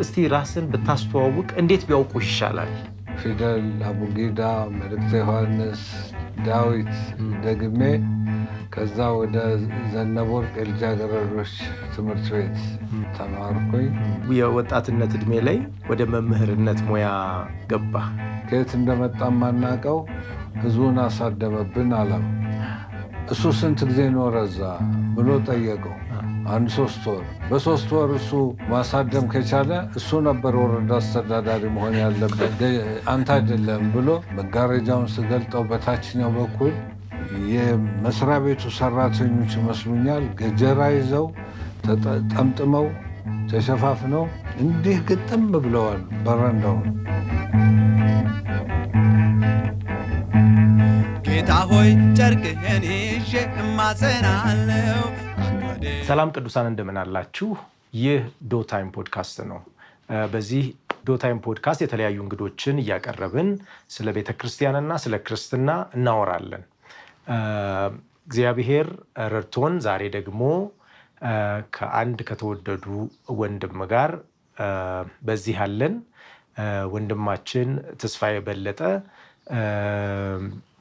እስቲ ራስን ብታስተዋውቅ እንዴት ቢያውቁ ይሻላል? ፊደል አቡጊዳ፣ መልእክተ ዮሐንስ፣ ዳዊት ደግሜ ከዛ ወደ ዘነበወርቅ የልጃገረዶች ትምህርት ቤት ተማርኩኝ። የወጣትነት እድሜ ላይ ወደ መምህርነት ሙያ ገባ። ከየት እንደመጣ ማናቀው ህዝቡን አሳደበብን አለው። እሱ ስንት ጊዜ ኖረ እዛ ብሎ ጠየቀው። አንድ 3 ወር። በ3 ወር እሱ ማሳደም ከቻለ እሱ ነበር ወረዳ አስተዳዳሪ መሆን ያለበት አንተ አይደለም ብሎ መጋረጃውን ስገልጠው በታችኛው በኩል የመስሪያ ቤቱ ሰራተኞች ይመስሉኛል። ገጀራ ይዘው ጠምጥመው ተሸፋፍነው እንዲህ ግጥም ብለዋል በረንዳውን። ጌታ ሆይ ጨርቅህን ይዤ እማጸናለሁ። ሰላም ቅዱሳን እንደምን አላችሁ? ይህ ዶታይም ፖድካስት ነው። በዚህ ዶታይም ፖድካስት የተለያዩ እንግዶችን እያቀረብን ስለ ቤተ ክርስቲያንና ስለ ክርስትና እናወራለን። እግዚአብሔር ረድቶን ዛሬ ደግሞ ከአንድ ከተወደዱ ወንድም ጋር በዚህ አለን። ወንድማችን ተስፋዬ በለጠ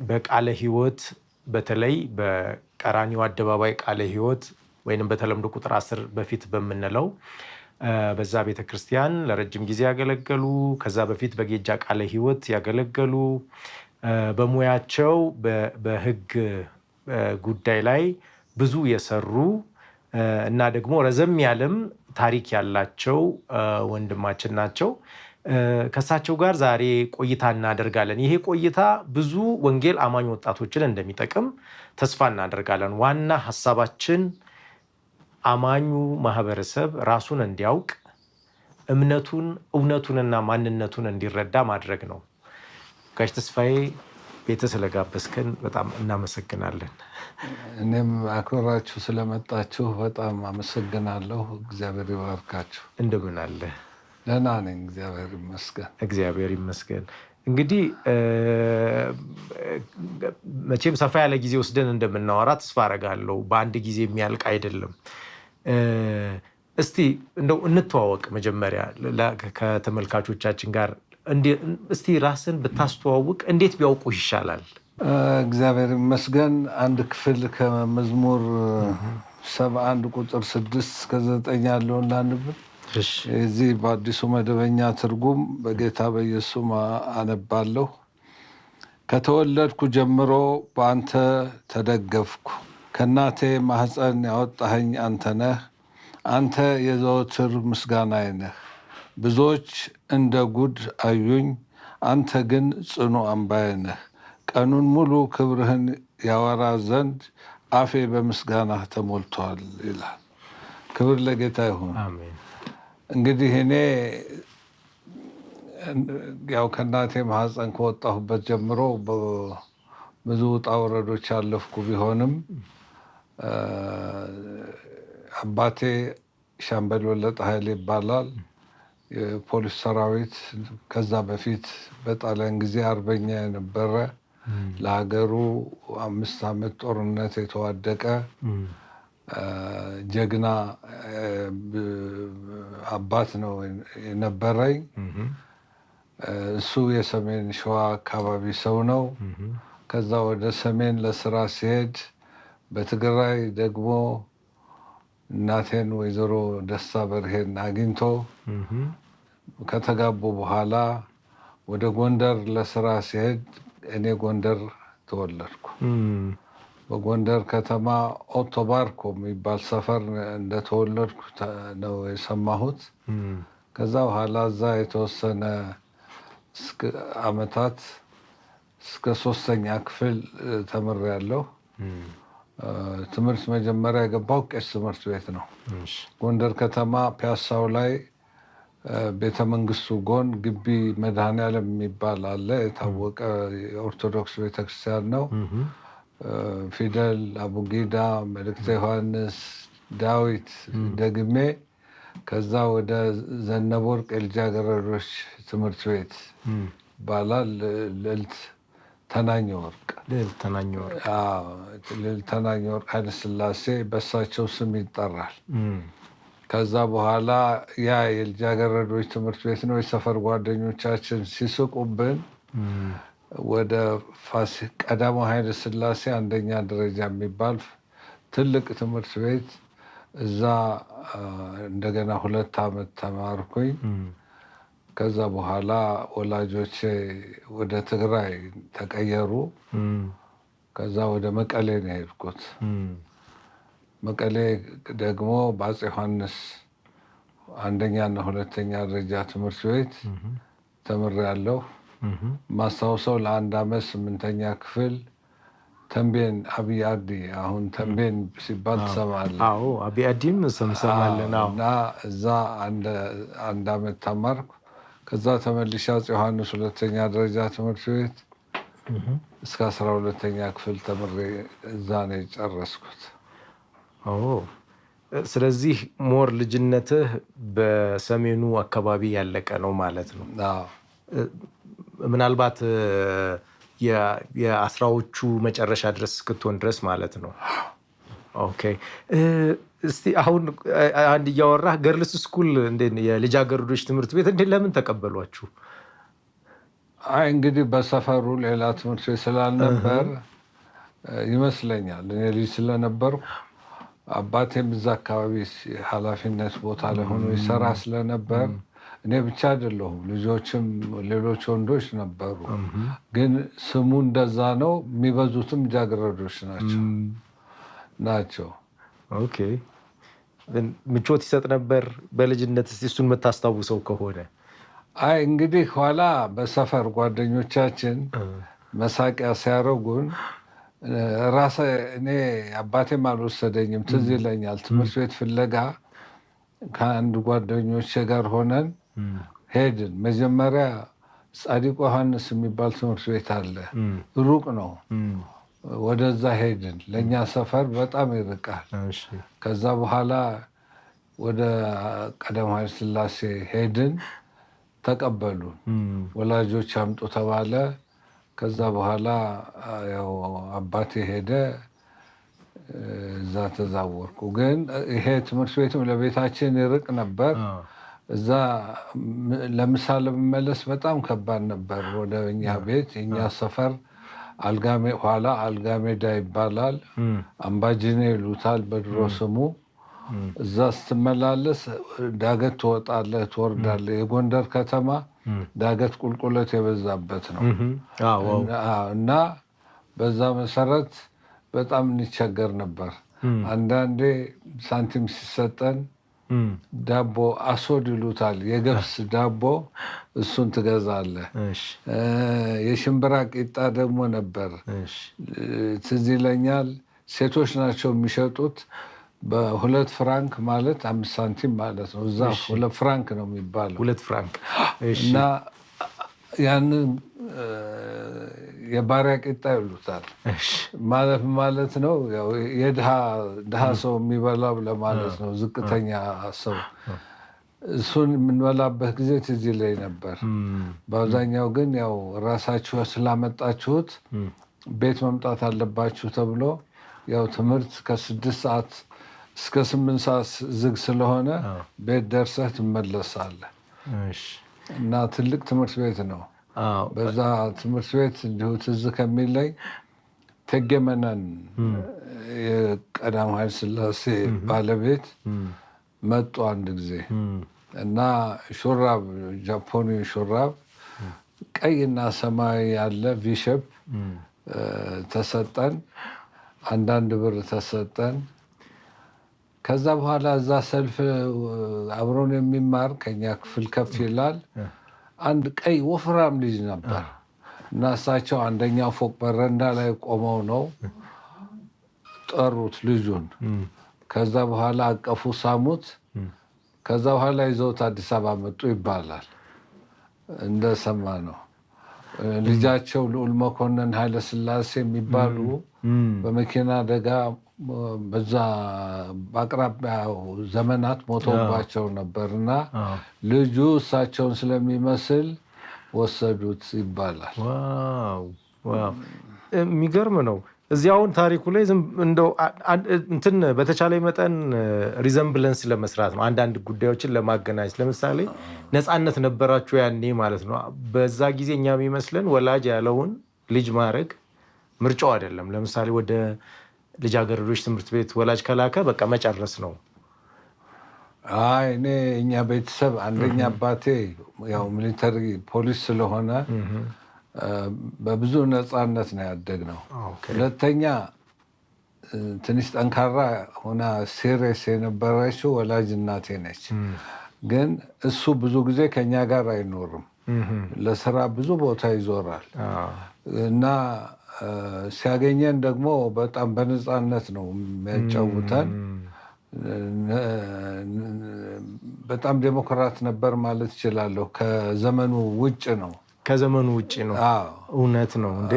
በቃለ ሕይወት በተለይ በቀራኒዮ አደባባይ ቃለ ሕይወት ወይንም በተለምዶ ቁጥር 10 በፊት በምንለው በዛ ቤተ ክርስቲያን ለረጅም ጊዜ ያገለገሉ፣ ከዛ በፊት በጌጃ ቃለ ሕይወት ያገለገሉ፣ በሙያቸው በሕግ ጉዳይ ላይ ብዙ የሰሩ እና ደግሞ ረዘም ያለም ታሪክ ያላቸው ወንድማችን ናቸው። ከእሳቸው ጋር ዛሬ ቆይታ እናደርጋለን። ይሄ ቆይታ ብዙ ወንጌል አማኝ ወጣቶችን እንደሚጠቅም ተስፋ እናደርጋለን። ዋና ሀሳባችን አማኙ ማህበረሰብ ራሱን እንዲያውቅ፣ እምነቱን፣ እውነቱንና ማንነቱን እንዲረዳ ማድረግ ነው። ጋሽ ተስፋዬ ቤተ ስለጋበዝከን በጣም እናመሰግናለን። እኔም አክብራችሁ ስለመጣችሁ በጣም አመሰግናለሁ። እግዚአብሔር ይባርካችሁ። እንደምን አለ? ደህና ነኝ፣ እግዚአብሔር ይመስገን። እግዚአብሔር ይመስገን። እንግዲህ መቼም ሰፋ ያለ ጊዜ ወስደን እንደምናወራ ተስፋ አደርጋለሁ። በአንድ ጊዜ የሚያልቅ አይደለም። እስቲ እንደው እንተዋወቅ መጀመሪያ ከተመልካቾቻችን ጋር። እስቲ ራስን ብታስተዋውቅ እንዴት ቢያውቁ ይሻላል? እግዚአብሔር ይመስገን። አንድ ክፍል ከመዝሙር 71 ቁጥር 6-9 ያለውን ላንብ። እዚህ በአዲሱ መደበኛ ትርጉም በጌታ በኢየሱስ አነባለሁ። ከተወለድኩ ጀምሮ በአንተ ተደገፍኩ፣ ከእናቴ ማህፀን ያወጣኸኝ አንተ ነህ። አንተ የዘወትር ምስጋናዬ ነህ። ብዙዎች እንደ ጉድ አዩኝ፣ አንተ ግን ጽኑ አምባዬ ነህ። ቀኑን ሙሉ ክብርህን ያወራ ዘንድ አፌ በምስጋናህ ተሞልቷል ይላል። ክብር ለጌታ ይሁን። አሜን። እንግዲህ እኔ ያው ከእናቴ ማህፀን ከወጣሁበት ጀምሮ ብዙ ውጣ ውረዶች ያለፍኩ ቢሆንም አባቴ ሻምበል በለጠ ኃይሌ ይባላል። የፖሊስ ሰራዊት፣ ከዛ በፊት በጣሊያን ጊዜ አርበኛ የነበረ፣ ለሀገሩ 5 ዓመት ጦርነት የተዋደቀ ጀግና አባት ነው የነበረኝ። እሱ የሰሜን ሸዋ አካባቢ ሰው ነው። ከዛ ወደ ሰሜን ለስራ ሲሄድ በትግራይ ደግሞ እናቴን ወይዘሮ ደስታ በርሄን አግኝቶ ከተጋቡ በኋላ ወደ ጎንደር ለስራ ሲሄድ እኔ ጎንደር ተወለድኩ። በጎንደር ከተማ ኦቶባርኮ የሚባል ሰፈር እንደተወለድኩ ነው የሰማሁት። ከዛ በኋላ እዛ የተወሰነ ዓመታት እስከ 3ኛ ክፍል ተምሬያለሁ። ትምህርት መጀመሪያ የገባው ቄስ ትምህርት ቤት ነው። ጎንደር ከተማ ፒያሳው ላይ ቤተ መንግስቱ ጎን ግቢ መድኃኔዓለም የሚባል አለ። የታወቀ የኦርቶዶክስ ቤተክርስቲያን ነው። ፊደል አቡጊዳ፣ መልእክተ ዮሐንስ፣ ዳዊት ደግሜ ከዛ ወደ ዘነበወርቅ የልጃገረዶች ትምህርት ቤት ይባላል። ልዕልት ተናኘ ወርቅ ኃይለ ሥላሴ በሳቸው ስም ይጠራል። ከዛ በኋላ ያ የልጃገረዶች ትምህርት ቤት ነው። የሰፈር ጓደኞቻችን ሲስቁብን ወደ ቀዳማዊ ኃይለ ሥላሴ አንደኛ ደረጃ የሚባል ትልቅ ትምህርት ቤት እዛ እንደገና 2 ዓመት ተማርኩኝ። ከዛ በኋላ ወላጆቼ ወደ ትግራይ ተቀየሩ። ከዛ ወደ መቀሌ ነው የሄድኩት። መቀሌ ደግሞ በአፄ ዮሐንስ አንደኛና 2ኛ ደረጃ ትምህርት ቤት ተምሬያለሁ። ማስታውሰው ለ1 ዓመት 8ኛ ክፍል ተንቤን አብይ አዲ፣ አሁን ተንቤን ሲባል ትሰማለህ? አዎ አብይ አዲም እንሰማለን። እና እዛ 1 ዓመት ተማርኩ። ከዛ ተመልሼ አፄ ዮሐንስ 2ኛ ደረጃ ትምህርት ቤት እስከ 12ኛ ክፍል ተምሬ እዛ ነው የጨረስኩት። ስለዚህ ሞር ልጅነትህ በሰሜኑ አካባቢ ያለቀ ነው ማለት ነው። ምናልባት የ10ዎቹ መጨረሻ ድረስ እስክትሆን ድረስ ማለት ነው። ኦኬ። እስቲ አሁን አንድ እያወራህ ገርልስ ስኩል የልጃገረዶች ትምህርት ቤት ለምን ተቀበሏችሁ? አይ እንግዲህ በሰፈሩ ሌላ ትምህርት ቤት ስላልነበር ይመስለኛል። እኔ ልጅ ስለነበርኩ አባቴም እዛ አካባቢ ኃላፊነት ቦታ ላይ ሆኖ ይሰራ ስለነበር እኔ ብቻ አይደለሁም፣ ልጆችም ሌሎች ወንዶች ነበሩ። ግን ስሙ እንደዛ ነው። የሚበዙትም ልጃገረዶች ናቸው። ኦኬ። ምቾት ይሰጥ ነበር በልጅነት? እስቲ እሱን የምታስታውሰው ከሆነ። አይ እንግዲህ ኋላ በሰፈር ጓደኞቻችን መሳቂያ ሲያደርጉን እኔ አባቴም አልወሰደኝም። ትዝ ይለኛል ትምህርት ቤት ፍለጋ ከአንድ ጓደኞቼ ጋር ሆነን ሄድን። መጀመሪያ ጻድቁ ዮሐንስ የሚባል ትምህርት ቤት አለ፣ ሩቅ ነው። ወደዛ ሄድን። ለእኛ ሰፈር በጣም ይርቃል። ከዛ በኋላ ወደ ቀዳማዊ ኃይለ ሥላሴ ሄድን። ተቀበሉን። ወላጆች አምጡ ተባለ። ከዛ በኋላ ያው አባቴ ሄደ፣ እዛ ተዛወርኩ። ግን ይሄ ትምህርት ቤትም ለቤታችን ይርቅ ነበር። እዛ ለምሳ ለመመለስ በጣም ከባድ ነበር። ወደ እኛ ቤት የእኛ ሰፈር ኋላ አልጋሜዳ ይባላል፣ አምባጂኔ ይሉታል በድሮ ስሙ። እዛ ስትመላለስ ዳገት ትወጣለህ ትወርዳለህ። የጎንደር ከተማ ዳገት ቁልቁለት የበዛበት ነው እና በዛ መሰረት በጣም እንቸገር ነበር። አንዳንዴ ሳንቲም ሲሰጠን ዳቦ አሶድ ይሉታል፣ የገብስ ዳቦ፣ እሱን ትገዛለህ። የሽምብራ ቂጣ ደግሞ ነበር። ትዝ ይለኛል ሴቶች ናቸው የሚሸጡት። በ2 ፍራንክ ማለት 5 ሳንቲም ማለት ነው። እዛ 2 ፍራንክ ነው የሚባለው። 2 ፍራንክ እና ያንን የባሪያ ቂጣ ይሉታል። ማለት ነው የድሃ ሰው የሚበላው ለማለት ነው፣ ዝቅተኛ ሰው። እሱን የምንበላበት ጊዜ ትዝ ይለኝ ነበር። በአብዛኛው ግን ያው ራሳችሁ ስላመጣችሁት ቤት መምጣት አለባችሁ ተብሎ ያው ትምህርት ከ6 ሰዓት እስከ 8 ሰዓት ዝግ ስለሆነ ቤት ደርሰህ ትመለሳለህ። እና ትልቅ ትምህርት ቤት ነው። በዛ ትምህርት ቤት እንዲሁ ትዝ ከሚለኝ እቴጌ መነን የቀዳማዊ ኃይለ ሥላሴ ባለቤት መጡ አንድ ጊዜ እና ሹራብ፣ ጃፖኒ ሹራብ ቀይና ሰማያዊ ያለ ቪሸፕ ተሰጠን። 1 ብር ተሰጠን። ከዛ በኋላ እዛ ሰልፍ አብሮን የሚማር ከኛ ክፍል ከፍ ይላል አንድ ቀይ ወፍራም ልጅ ነበር እና እሳቸው 1ኛው ፎቅ በረንዳ ላይ ቆመው ነው ጠሩት ልጁን። ከዛ በኋላ አቀፉ፣ ሳሙት። ከዛ በኋላ ይዘውት አዲስ አበባ መጡ ይባላል እንደሰማ ነው። ልጃቸው ልዑል መኮንን ኃይለ ሥላሴ የሚባሉ በመኪና አደጋ በዛ በአቅራቢያው ዘመናት ሞተውባቸው ነበርና ልጁ እሳቸውን ስለሚመስል ወሰዱት ይባላል። የሚገርም ነው። እዚያውን ታሪኩ ላይ እንደው እንትን በተቻለ መጠን ሪዘምብለንስ ለመስራት ነው፣ አንዳንድ ጉዳዮችን ለማገናኘት። ለምሳሌ ነፃነት ነበራችሁ ያኔ ማለት ነው። በዛ ጊዜ እኛ የሚመስለን ወላጅ ያለውን ልጅ ማድረግ ምርጫው አይደለም። ለምሳሌ ወደ ልጃገረዶች ትምህርት ቤት ወላጅ ከላከ በቃ መጨረስ ነው። እኔ እኛ ቤተሰብ አንደኛ አባቴ ያው ሚሊተሪ ፖሊስ ስለሆነ በብዙ ነፃነት ነው ያደግነው። ሁለተኛ ትንሽ ጠንካራ ሆና ሴሪየስ የነበረችው ወላጅ እናቴ ነች። ግን እሱ ብዙ ጊዜ ከኛ ጋር አይኖርም፣ ለስራ ብዙ ቦታ ይዞራል እና ሲያገኘን ደግሞ በጣም በነፃነት ነው የሚያጫውተን። በጣም ዴሞክራት ነበር ማለት እችላለሁ። ከዘመኑ ውጭ ነው። ከዘመኑ ውጭ ነው። እውነት ነው እንዴ።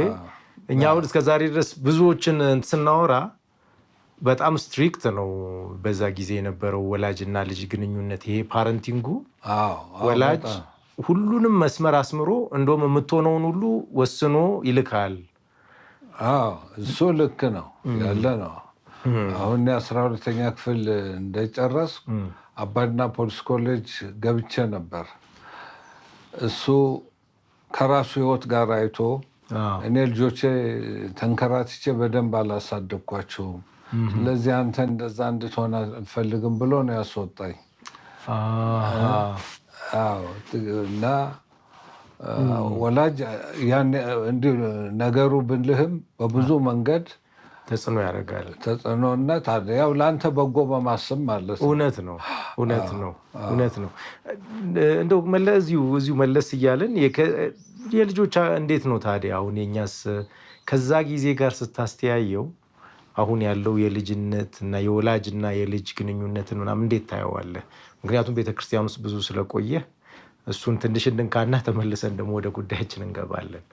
እኛ አሁን እስከዛሬ ድረስ ብዙዎችን ስናወራ በጣም ስትሪክት ነው በዛ ጊዜ የነበረው ወላጅና ልጅ ግንኙነት። ይሄ ፓረንቲንጉ ወላጅ ሁሉንም መስመር አስምሮ እንደውም የምትሆነውን ሁሉ ወስኖ ይልካል። እሱ ልክ ነው ያለ ነው። አሁን 12ኛ ክፍል እንደጨረስ አባድና ፖሊስ ኮሌጅ ገብቼ ነበር። እሱ ከራሱ ህይወት ጋር አይቶ እኔ ልጆቼ ተንከራትቼ በደንብ አላሳደግኳቸውም፣ ስለዚህ አንተ እንደዛ እንድትሆን አልፈልግም ብሎ ነው ያስወጣኝ። እና ወላጅ እንዲህ ነገሩ ብልህም በብዙ መንገድ ተጽዕኖ ያደርጋል። ተጽዕኖነት አለ። ያው ለአንተ በጎ በማሰብ ማለት ነው። እውነት ነው፣ እውነት ነው፣ እውነት ነው። እንደው እዚሁ መለስ እያለን የልጆች እንዴት ነው ታዲያ አሁን የኛስ ከዛ ጊዜ ጋር ስታስተያየው አሁን ያለው የልጅነት እና የወላጅና የልጅ ግንኙነትን ምናምን እንዴት ታየዋለህ? ምክንያቱም ቤተክርስቲያን ውስጥ ብዙ ስለቆየ እሱን ትንሽ እንድንካና ተመልሰን ደግሞ ወደ ጉዳያችን እንገባለን።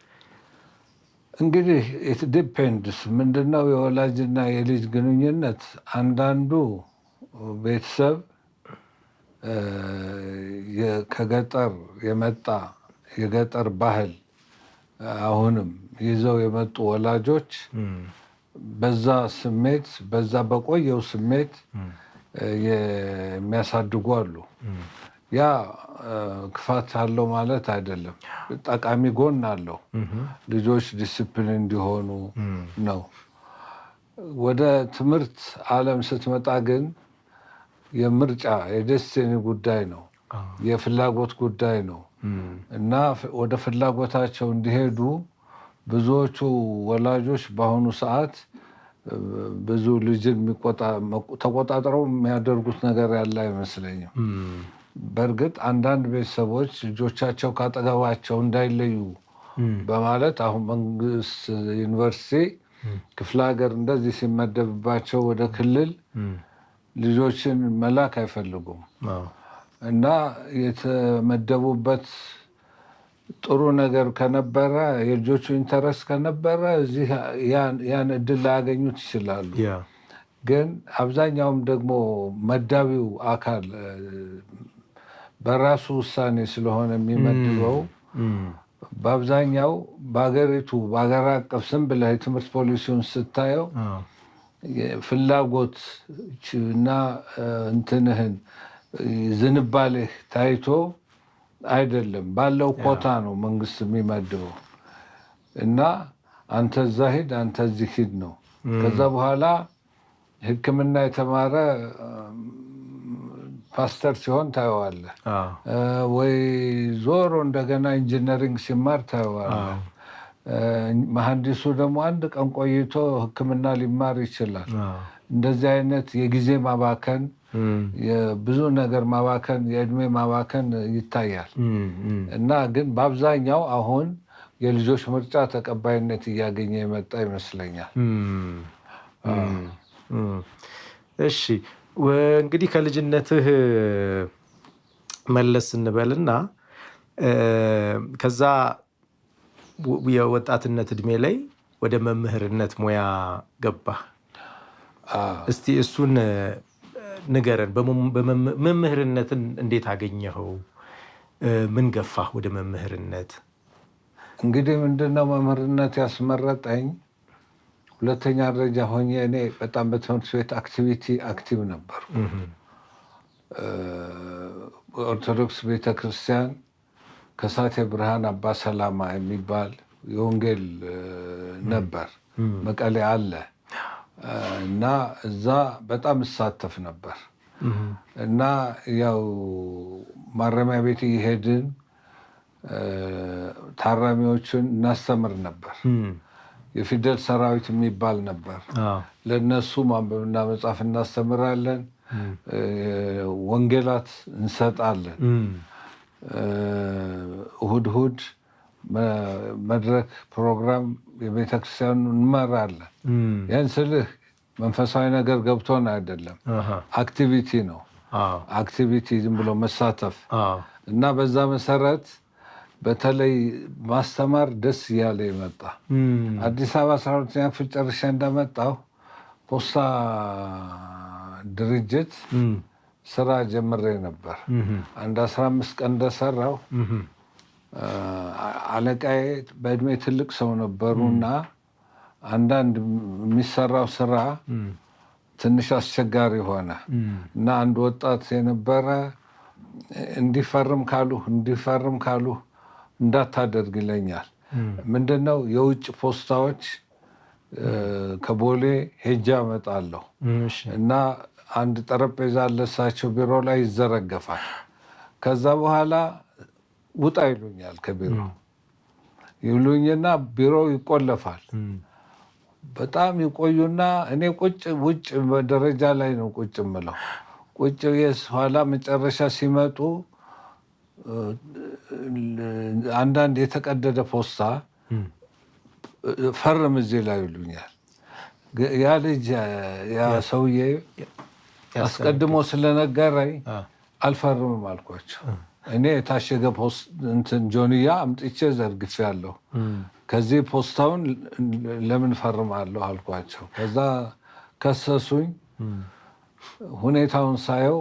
እንግዲህ ኢት ዲፔንድስ ምንድነው የወላጅና የልጅ ግንኙነት። አንዳንዱ ቤተሰብ ከገጠር የመጣ የገጠር ባህል አሁንም ይዘው የመጡ ወላጆች በዛ ስሜት በዛ በቆየው ስሜት የሚያሳድጉ አሉ። ያ ክፋት አለው ማለት አይደለም፣ ጠቃሚ ጎን አለው። ልጆች ዲስፕሊን እንዲሆኑ ነው። ወደ ትምህርት ዓለም ስትመጣ ግን የምርጫ የደስቲኒ ጉዳይ ነው፣ የፍላጎት ጉዳይ ነው እና ወደ ፍላጎታቸው እንዲሄዱ ብዙዎቹ ወላጆች በአሁኑ ሰዓት ብዙ ልጅን ተቆጣጥረው የሚያደርጉት ነገር ያለ አይመስለኝም። በእርግጥ አንዳንድ ቤተሰቦች ልጆቻቸው ካጠገባቸው እንዳይለዩ በማለት አሁን መንግስት ዩኒቨርሲቲ ክፍለ ሀገር እንደዚህ ሲመደብባቸው ወደ ክልል ልጆችን መላክ አይፈልጉም እና የተመደቡበት ጥሩ ነገር ከነበረ የልጆቹ ኢንተረስት ከነበረ እዚህ ያን እድል ላያገኙት ይችላሉ። ግን አብዛኛውም ደግሞ መዳቢው አካል በራሱ ውሳኔ ስለሆነ የሚመድበው በአብዛኛው በሀገሪቱ በሀገር አቀፍ ስም ብለህ የትምህርት ፖሊሲውን ስታየው ፍላጎት እና እንትንህን ዝንባሌህ ታይቶ አይደለም፣ ባለው ኮታ ነው መንግስት የሚመድበው እና አንተ እዛ ሂድ አንተ እዚህ ሂድ ነው። ከዛ በኋላ ሕክምና የተማረ ፓስተር ሲሆን ታየዋለህ፣ ወይ ዞሮ እንደገና ኢንጂነሪንግ ሲማር ታየዋለህ። መሐንዲሱ ደግሞ አንድ ቀን ቆይቶ ሕክምና ሊማር ይችላል። እንደዚህ አይነት የጊዜ ማባከን፣ የብዙ ነገር ማባከን፣ የእድሜ ማባከን ይታያል እና ግን በአብዛኛው አሁን የልጆች ምርጫ ተቀባይነት እያገኘ የመጣ ይመስለኛል። እሺ እንግዲህ ከልጅነትህ መለስ እንበልና ከዛ የወጣትነት እድሜ ላይ ወደ መምህርነት ሙያ ገባህ። እስቲ እሱን ንገረን። መምህርነትን እንዴት አገኘኸው? ምን ገፋህ ወደ መምህርነት? እንግዲህ ምንድነው መምህርነት ያስመረጠኝ ሁለተኛ ደረጃ ሆኜ እኔ በጣም በትምህርት ቤት አክቲቭ ነበርኩ። ኦርቶዶክስ ቤተክርስቲያን ከሳቴ ብርሃን አባ ሰላማ የሚባል የወንጌል ነበር መቀሌ አለ እና እዛ በጣም እሳተፍ ነበር እና ያው ማረሚያ ቤት እየሄድን ታራሚዎችን እናስተምር ነበር። የፊደል ሰራዊት የሚባል ነበር። ለነሱ ማንበብና መጻፍ እናስተምራለን። ወንጌላት እንሰጣለን። እሁድ መድረክ ፕሮግራም የቤተክርስቲያኑ እንመራለን። ያን ስልህ መንፈሳዊ ነገር ገብቶን አይደለም፣ አክቲቪቲ ነው። አክቲቪቲ ዝም ብሎ መሳተፍ እና በዛ መሰረት በተለይ ማስተማር ደስ እያለ ይመጣ። አዲስ አበባ 12ኛ ክፍል ጨርሼ እንደመጣሁ ፖስታ ድርጅት ስራ ጀምሬ ነበር። አንድ 15 ቀን እንደሰራሁ አለቃዬ በእድሜ ትልቅ ሰው ነበሩና አንዳንድ የሚሰራው ስራ ትንሽ አስቸጋሪ ሆነ እና አንድ ወጣት የነበረ እንዲፈርም ካሉ እንዳታደርግ ይለኛል። ምንድነው የውጭ ፖስታዎች ከቦሌ ሄጃ እመጣለሁ እና አንድ ጠረጴዛ አለሳቸው ቢሮ ላይ ይዘረገፋል። ከዛ በኋላ ውጣ ይሉኛል። ከቢሮ ይሉኝና ቢሮ ይቆለፋል። በጣም ይቆዩና እኔ ውጭ በደረጃ ላይ ነው ቁጭ የምለው። ቁጭ ኋላ መጨረሻ ሲመጡ አንዳንድ የተቀደደ ፖስታ ፈርም እዚህ ላይ ይሉኛል። ያ ልጅ ያ ሰውዬ አስቀድሞ ስለነገረኝ አልፈርምም አልኳቸው። እኔ የታሸገ ጆንያ አምጥቼ ዘርግፌያለሁ። ከዚህ ፖስታውን ለምን ፈርማለሁ አልኳቸው። ከዛ ከሰሱኝ። ሁኔታውን ሳየው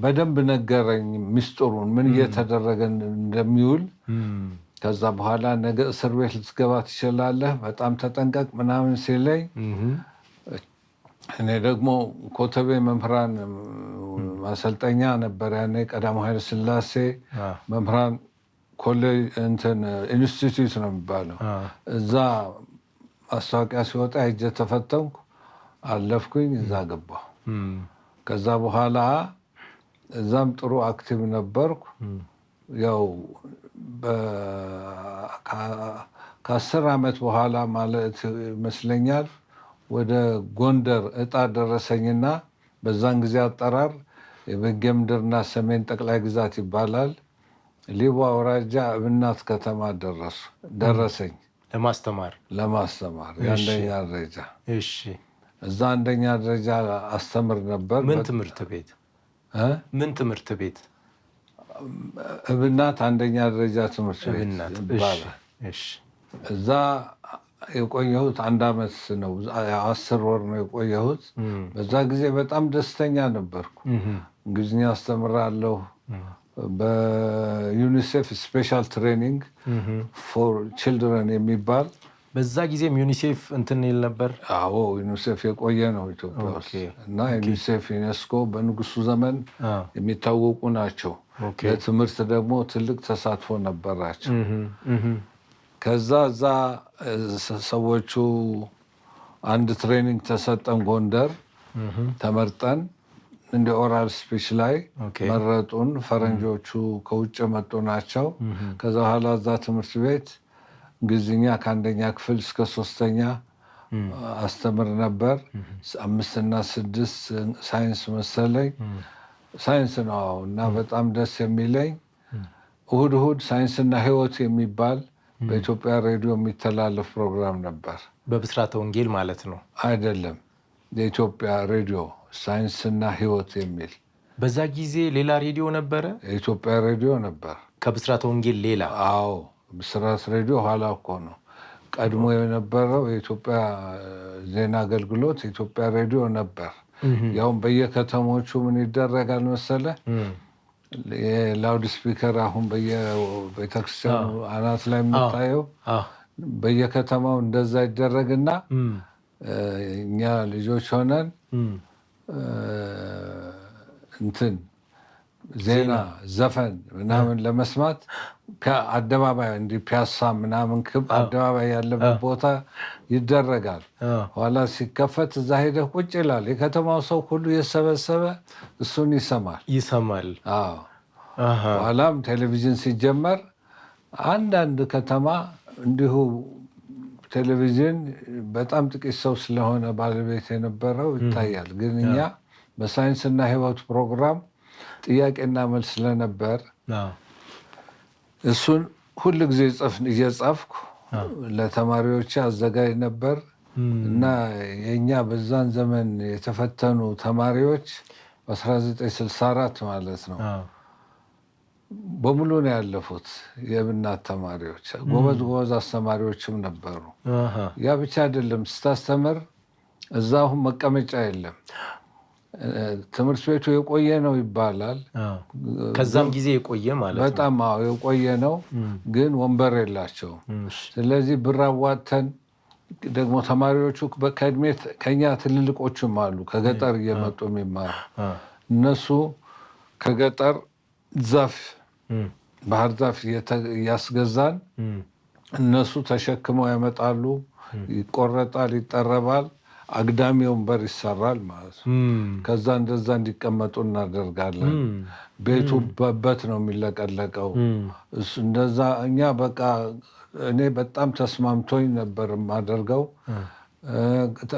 በደንብ ነገረኝ ሚስጥሩን፣ ምን እየተደረገ እንደሚውል። ከዛ በኋላ ነገ እስር ቤት ልትገባ ትችላለህ፣ በጣም ተጠንቀቅ ምናምን ሲለኝ እኔ ደግሞ ኮተቤ መምህራን ማሰልጠኛ ነበር ያኔ ቀዳማዊ ኃይለ ሥላሴ መምህራን ኮሌጅ ኢንስቲትዩት ነው የሚባለው። እዛ ማስታወቂያ ሲወጣ ሄጄ ተፈተንኩ፣ አለፍኩኝ፣ እዛ ገባሁ። ከዛ በኋላ እዛም ጥሩ አክቲቭ ነበርኩ። ያው ከ10 ዓመት በኋላ ማለት ይመስለኛል ወደ ጎንደር እጣ ደረሰኝና በዛን ጊዜ አጠራር የበጌምድርና ሰሜን ጠቅላይ ግዛት ይባላል። ሊቦ አውራጃ እብናት ከተማ ደረሰኝ ለማስተማር የአንደኛ ደረጃ። እዛ አንደኛ ደረጃ አስተምር ነበር። ምን ትምህርት ቤት? እብናት አንደኛ ደረጃ ትምህርት ቤት ይባላል። እዛ የቆየሁት 1 ዓመት ነው። 10 ወር ነው የቆየሁት። በዛ ጊዜ በጣም ደስተኛ ነበርኩ። እንግሊዝኛ አስተምራለሁ። በዩኒሴፍ ስፔሻል ትሬኒንግ ፎር ቺልድረን የሚባል በዛ ጊዜም ዩኒሴፍ እንትን ይል ነበር። አዎ ዩኒሴፍ የቆየ ነው ኢትዮጵያ ውስጥ እና ዩኒሴፍ ዩኔስኮ በንጉሱ ዘመን የሚታወቁ ናቸው። ለትምህርት ደግሞ ትልቅ ተሳትፎ ነበራቸው። ከዛ እዛ ሰዎቹ አንድ ትሬኒንግ ተሰጠን። ጎንደር ተመርጠን እንደ ኦራል ስፒች ላይ መረጡን። ፈረንጆቹ ከውጭ መጡ ናቸው። ከዛ በኋላ እዛ ትምህርት ቤት እንግሊዝኛ ከ1ኛ ክፍል እስከ 3ኛ አስተምር ነበር። 5 እና 6 ሳይንስ መሰለኝ፣ ሳይንስ ነው እና በጣም ደስ የሚለኝ እሁድ ሳይንስና ሕይወት የሚባል በኢትዮጵያ ሬዲዮ የሚተላለፍ ፕሮግራም ነበር። በብስራተ ወንጌል ማለት ነው አይደለም? የኢትዮጵያ ሬዲዮ ሳይንስና ሕይወት የሚል። በዛ ጊዜ ሌላ ሬዲዮ ነበረ? የኢትዮጵያ ሬዲዮ ነበር ከብስራተ ወንጌል ሌላ? አዎ፣ ብስራት ሬዲዮ ኋላ እኮ ነው። ቀድሞ የነበረው የኢትዮጵያ ዜና አገልግሎት የኢትዮጵያ ሬዲዮ ነበር። ያውም በየከተሞቹ ምን ይደረጋል መሰለ፣ የላውድ ስፒከር አሁን በየቤተክርስቲያኑ አናት ላይ የምታየው በየከተማው እንደዛ ይደረግና እኛ ልጆች ሆነን እንትን ዜና ዘፈን ምናምን ለመስማት ከአደባባይ እንዲህ ፒያሳ ምናምን ክብ አደባባይ ያለበት ቦታ ይደረጋል። ኋላ ሲከፈት እዛ ሄደህ ቁጭ ይላል። የከተማው ሰው ሁሉ የሰበሰበ እሱን ይሰማል። ኋላም ቴሌቪዥን ሲጀመር አንዳንድ ከተማ እንዲሁ ቴሌቪዥን በጣም ጥቂት ሰው ስለሆነ ባለቤት የነበረው ይታያል። ግን እኛ በሳይንስና ሕይወት ፕሮግራም ጥያቄና መልስ ስለነበር እሱን ሁል ጊዜ እየጻፍኩ ለተማሪዎች አዘጋጅ ነበር እና የእኛ በዛን ዘመን የተፈተኑ ተማሪዎች በ1964 ማለት ነው በሙሉ ነው ያለፉት። የብናት ተማሪዎች ጎበዝ አስተማሪዎችም ነበሩ። ያ ብቻ አይደለም፣ ስታስተምር እዛ አሁን መቀመጫ የለም። ትምህርት ቤቱ የቆየ ነው ይባላል። ከዛም ጊዜ የቆየ ማለት ነው። በጣም የቆየ ነው፣ ግን ወንበር የላቸውም። ስለዚህ ብር አዋጥተን ደግሞ ተማሪዎቹ ከእድሜ ከኛ ትልልቆቹም አሉ ከገጠር እየመጡ የሚማሩ እነሱ ከገጠር ዛፍ ባህር ዛፍ እያስገዛን እነሱ ተሸክመው ያመጣሉ። ይቆረጣል፣ ይጠረባል፣ አግዳሚ ወንበር ይሰራል ማለት ነው። ከዛ እንደዛ እንዲቀመጡ እናደርጋለን። ቤቱ በበት ነው የሚለቀለቀው። እንደዛ እኛ በቃ እኔ በጣም ተስማምቶኝ ነበር የማደርገው።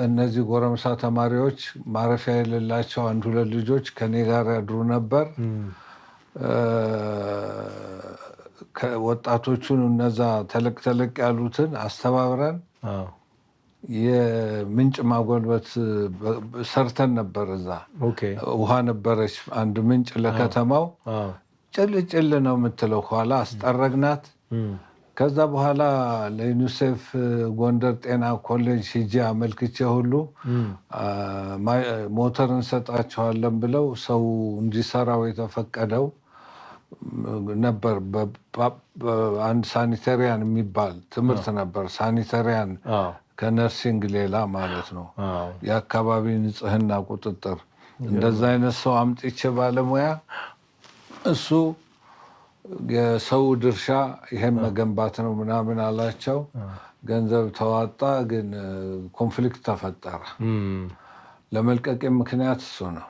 እነዚህ ጎረምሳ ተማሪዎች ማረፊያ የሌላቸው 1-2 ልጆች ከኔ ጋር ያድሩ ነበር። ወጣቶቹን እነዛ ተለቅ ያሉትን አስተባብረን የምንጭ ማጎልበት ሰርተን ነበር። እዛ ውሃ ነበረች አንድ ምንጭ ለከተማው ጭል ነው የምትለው። ኋላ አስጠረግናት። ከዛ በኋላ ለዩኒሴፍ ጎንደር ጤና ኮሌጅ ሂጄ አመልክቼ ሁሉ ሞተር እንሰጣቸዋለን ብለው ሰው እንዲሰራው የተፈቀደው ነበር። አንድ ሳኒተሪያን የሚባል ትምህርት ነበር። ሳኒተሪያን ከነርሲንግ ሌላ ማለት ነው። የአካባቢ ንጽህና ቁጥጥር። እንደዛ አይነት ሰው አምጥቼ ባለሙያ እሱ የሰው ድርሻ ይሄን መገንባት ነው ምናምን አላቸው። ገንዘብ ተዋጣ፣ ግን ኮንፍሊክት ተፈጠረ። ለመልቀቄ ምክንያት እሱ ነው።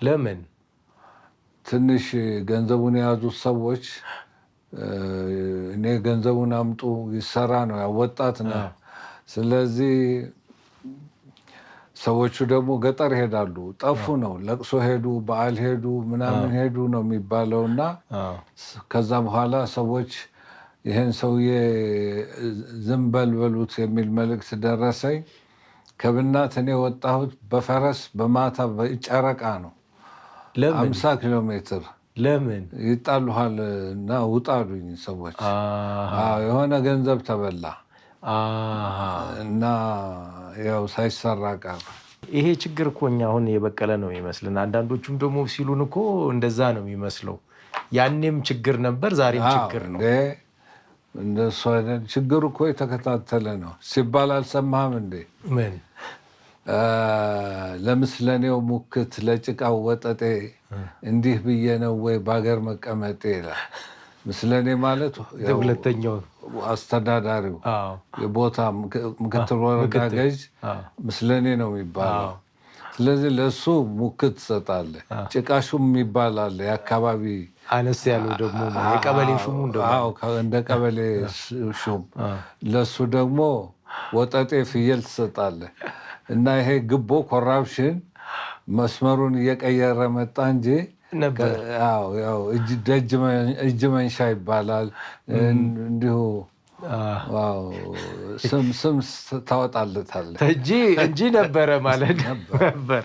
ለምን? ትንሽ ገንዘቡን የያዙት ሰዎች እኔ ገንዘቡን አምጡ ይሰራ ነው ያወጣት ነው። ስለዚህ ሰዎቹ ደግሞ ገጠር ሄዳሉ። ጠፉ ነው፣ ለቅሶ ሄዱ፣ በዓል ሄዱ፣ ምናምን ሄዱ ነው የሚባለው። እና ከዛ በኋላ ሰዎች ይህን ሰውዬ ዝም በሉት የሚል መልእክት ደረሰኝ። ከብናት እኔ ወጣሁት በፈረስ በማታ በጨረቃ ነው 50 ኪሎ ሜትር። ለምን? ይጣሉሃል እና ውጣሉኝ ሰዎች። የሆነ ገንዘብ ተበላ እና ያው ሳይሰራ ቀረ። ይሄ ችግር እኮ እኛ አሁን የበቀለ ነው ይመስልን። አንዳንዶቹም ደግሞ ሲሉን እኮ እንደዛ ነው የሚመስለው። ያኔም ችግር ነበር፣ ዛሬም ችግር ነው። እንደሱ አይነት ችግሩ እኮ የተከታተለ ነው ሲባል አልሰማህም እንዴ? ምን? ለምስለኔው ሙክት ለጭቃው ወጠጤ እንዲህ ብዬ ነው ወይ በሀገር መቀመጤ ይላል። ምስለኔ ማለት ሁለተኛው አስተዳዳሪው የቦታ ምክትል ወረዳ ገዥ ምስለኔ ነው የሚባለው። ስለዚህ ለእሱ ሙክት ትሰጣለህ። ጭቃሹም ይባላል የአካባቢ አነስ ያለው ደግሞ የቀበሌ ሹሙ እንደ ቀበሌ ሹም። ለእሱ ደግሞ ወጠጤ ፍየል ትሰጣለህ። እና ይሄ ግቦ ኮራፕሽን መስመሩን እየቀየረ መጣ እንጂ እጅ መንሻ ይባላል። እንዲሁ ስም ታወጣለታለህ እንጂ ነበረ ማለት ነበረ።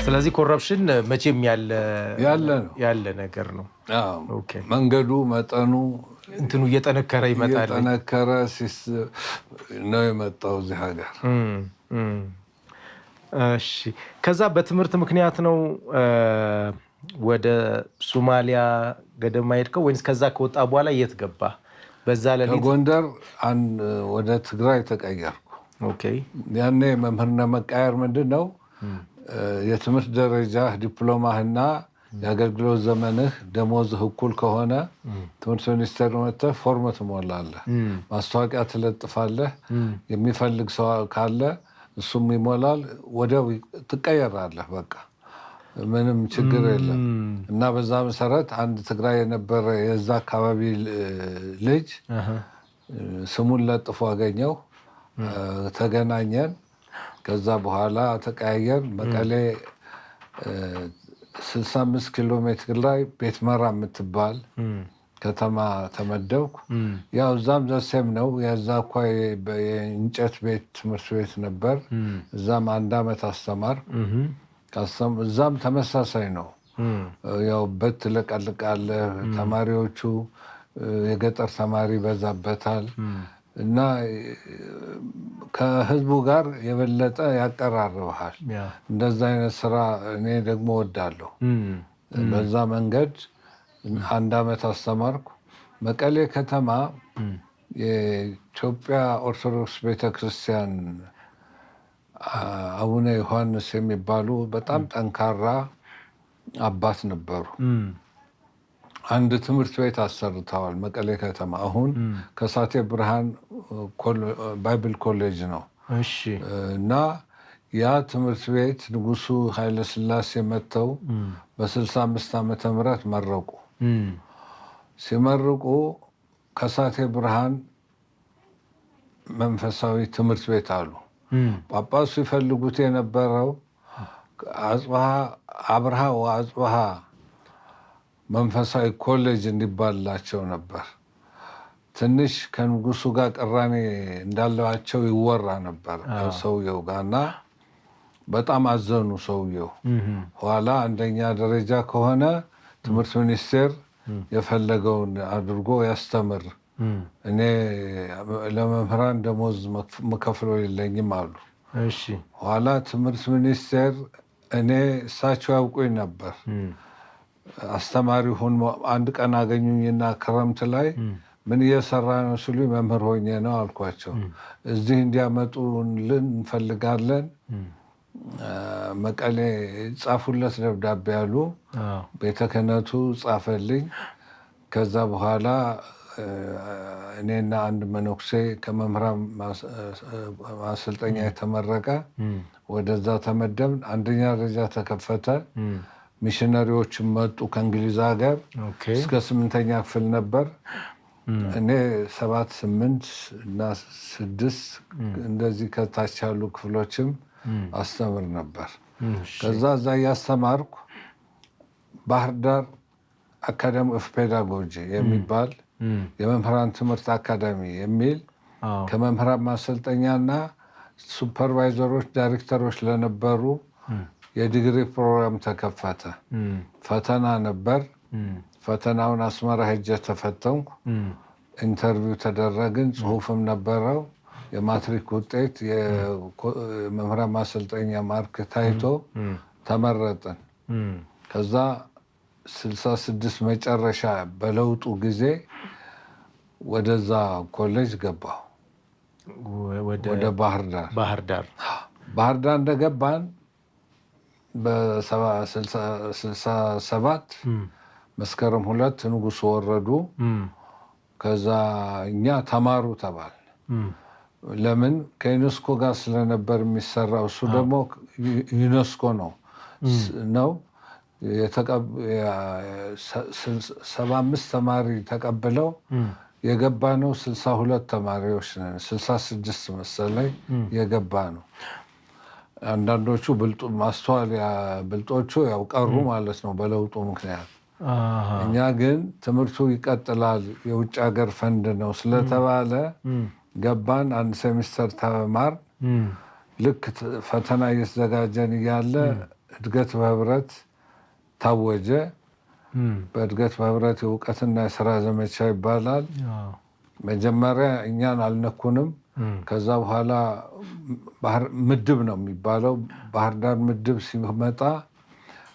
ስለዚህ ኮረፕሽን መቼም ያለ ነገር ነው። መንገዱ መጠኑ እንትኑ እየጠነከረ ይመጣል። እየጠነከረ ነው የመጣው እዚህ ሀገር። እሺ፣ ከዛ በትምህርት ምክንያት ነው ወደ ሶማሊያ ገደማ ሄድከው ወይስ ከዛ ከወጣ በኋላ የት ገባ? በዛ ለሊት ከጎንደር ወደ ትግራይ ተቀየርኩ። ኦኬ። ያኔ መምህርና መቃየር ምንድን ነው? የትምህርት ደረጃ ዲፕሎማህና የአገልግሎት ዘመንህ ደሞዝህ እኩል ከሆነ ትምህርት ሚኒስቴር መጥተህ ፎርም ትሞላለህ፣ ማስታወቂያ ትለጥፋለህ። የሚፈልግ ሰው ካለ እሱም ይሞላል፣ ወዲያው ትቀየራለህ። በቃ ምንም ችግር የለም። እና በዛ መሰረት አንድ ትግራይ የነበረ የዛ አካባቢ ልጅ ስሙን ለጥፎ አገኘው፣ ተገናኘን። ከዛ በኋላ ተቀያየር። መቀሌ 65 ኪሎ ሜትር ላይ ቤት መራ የምትባል ከተማ ተመደብኩ። ያው እዛም ዘሴም ነው። የዛ እኳ የእንጨት ቤት ትምህርት ቤት ነበር። እዛም 1 ዓመት አስተማር። እዛም ተመሳሳይ ነው። ያው በት ትለቀልቃለህ። ተማሪዎቹ የገጠር ተማሪ ይበዛበታል እና ከህዝቡ ጋር የበለጠ ያቀራርብሃል። እንደዛ አይነት ስራ እኔ ደግሞ ወዳለሁ። በዛ መንገድ 1 ዓመት አስተማርኩ። መቀሌ ከተማ የኢትዮጵያ ኦርቶዶክስ ቤተክርስቲያን አቡነ ዮሐንስ የሚባሉ በጣም ጠንካራ አባት ነበሩ። አንድ ትምህርት ቤት አሰርተዋል መቀሌ ከተማ። አሁን ከሳቴ ብርሃን ባይብል ኮሌጅ ነው። እና ያ ትምህርት ቤት ንጉሱ ኃይለስላሴ መጥተው በ65 ዓመተ ምህረት መረቁ። ሲመርቁ ከሳቴ ብርሃን መንፈሳዊ ትምህርት ቤት አሉ። ጳጳሱ ሲፈልጉት የነበረው አብርሃ ወአጽብሃ መንፈሳዊ ኮሌጅ እንዲባላቸው ነበር። ትንሽ ከንጉሱ ጋር ቅራኔ እንዳለዋቸው ይወራ ነበር ከሰውየው ጋርና በጣም አዘኑ ሰውየው። ኋላ 1ኛ ደረጃ ከሆነ ትምህርት ሚኒስቴር የፈለገውን አድርጎ ያስተምር፣ እኔ ለመምህራን ደሞዝ መከፍለው የለኝም አሉ። ኋላ ትምህርት ሚኒስቴር እኔ እሳቸው ያውቁኝ ነበር። አስተማሪ ሁን አንድ ቀን አገኙኝና ክረምት ላይ ምን እየሰራ ነው ሲሉ መምህር ሆኜ ነው አልኳቸው። እዚህ እንዲያመጡልን እንፈልጋለን፣ መቀሌ ጻፉለት ደብዳቤ ያሉ። ቤተ ክህነቱ ጻፈልኝ። ከዛ በኋላ እኔና አንድ መነኩሴ ከመምህራን ማሰልጠኛ የተመረቀ ወደዛ ተመደብን። 1ኛ ደረጃ ተከፈተ። ሚሽነሪዎችም መጡ ከእንግሊዝ ሀገር። እስከ 8ኛ ክፍል ነበር። እኔ 7፣ 8 እና 6 እንደዚህ ከታች ያሉ ክፍሎችም አስተምር ነበር። ከዛ እዛ እያስተማርኩ ባህር ዳር አካዳሚ ኦፍ ፔዳጎጂ የሚባል የመምህራን ትምህርት አካዳሚ የሚል ከመምህራን ማሰልጠኛና ሱፐርቫይዘሮች፣ ዳይሬክተሮች ለነበሩ የዲግሪ ፕሮግራም ተከፈተ። ፈተና ነበር። ፈተናውን አስመራ ሄጄ ተፈተንኩ። ኢንተርቪው ተደረግን። ጽሁፍም ነበረው። የማትሪክ ውጤት የመምህራን ማሰልጠኛ ማርክ ታይቶ ተመረጥን። ከዛ 66 መጨረሻ በለውጡ ጊዜ ወደዛ ኮሌጅ ገባሁ። ወደ ባህር ዳር እንደገባን በ67 መስከረም 2 ንጉሱ ወረዱ። ከዛ እኛ ተማሩ ተባል። ለምን? ከዩኔስኮ ጋር ስለነበር የሚሰራው። እሱ ደግሞ ዩኔስኮ ነው 75 ተማሪ ተቀብለው የገባ ነው። 62 ተማሪዎች ነን፣ 66 መሰለኝ የገባ ነው። አንዳንዶቹ ብልጦቹ ያው ቀሩ ማለት ነው በለውጡ ምክንያት። እኛ ግን ትምህርቱ ይቀጥላል የውጭ ሀገር ፈንድ ነው ስለተባለ ገባን። 1 ሴሚስተር ተማር። ልክ ፈተና እየተዘጋጀን እያለ እድገት በህብረት ታወጀ። በእድገት በህብረት የእውቀትና የስራ ዘመቻ ይባላል። መጀመሪያ እኛን አልነኩንም። ከዛ በኋላ ምድብ ነው የሚባለው። ባህር ዳር ምድብ ሲመጣ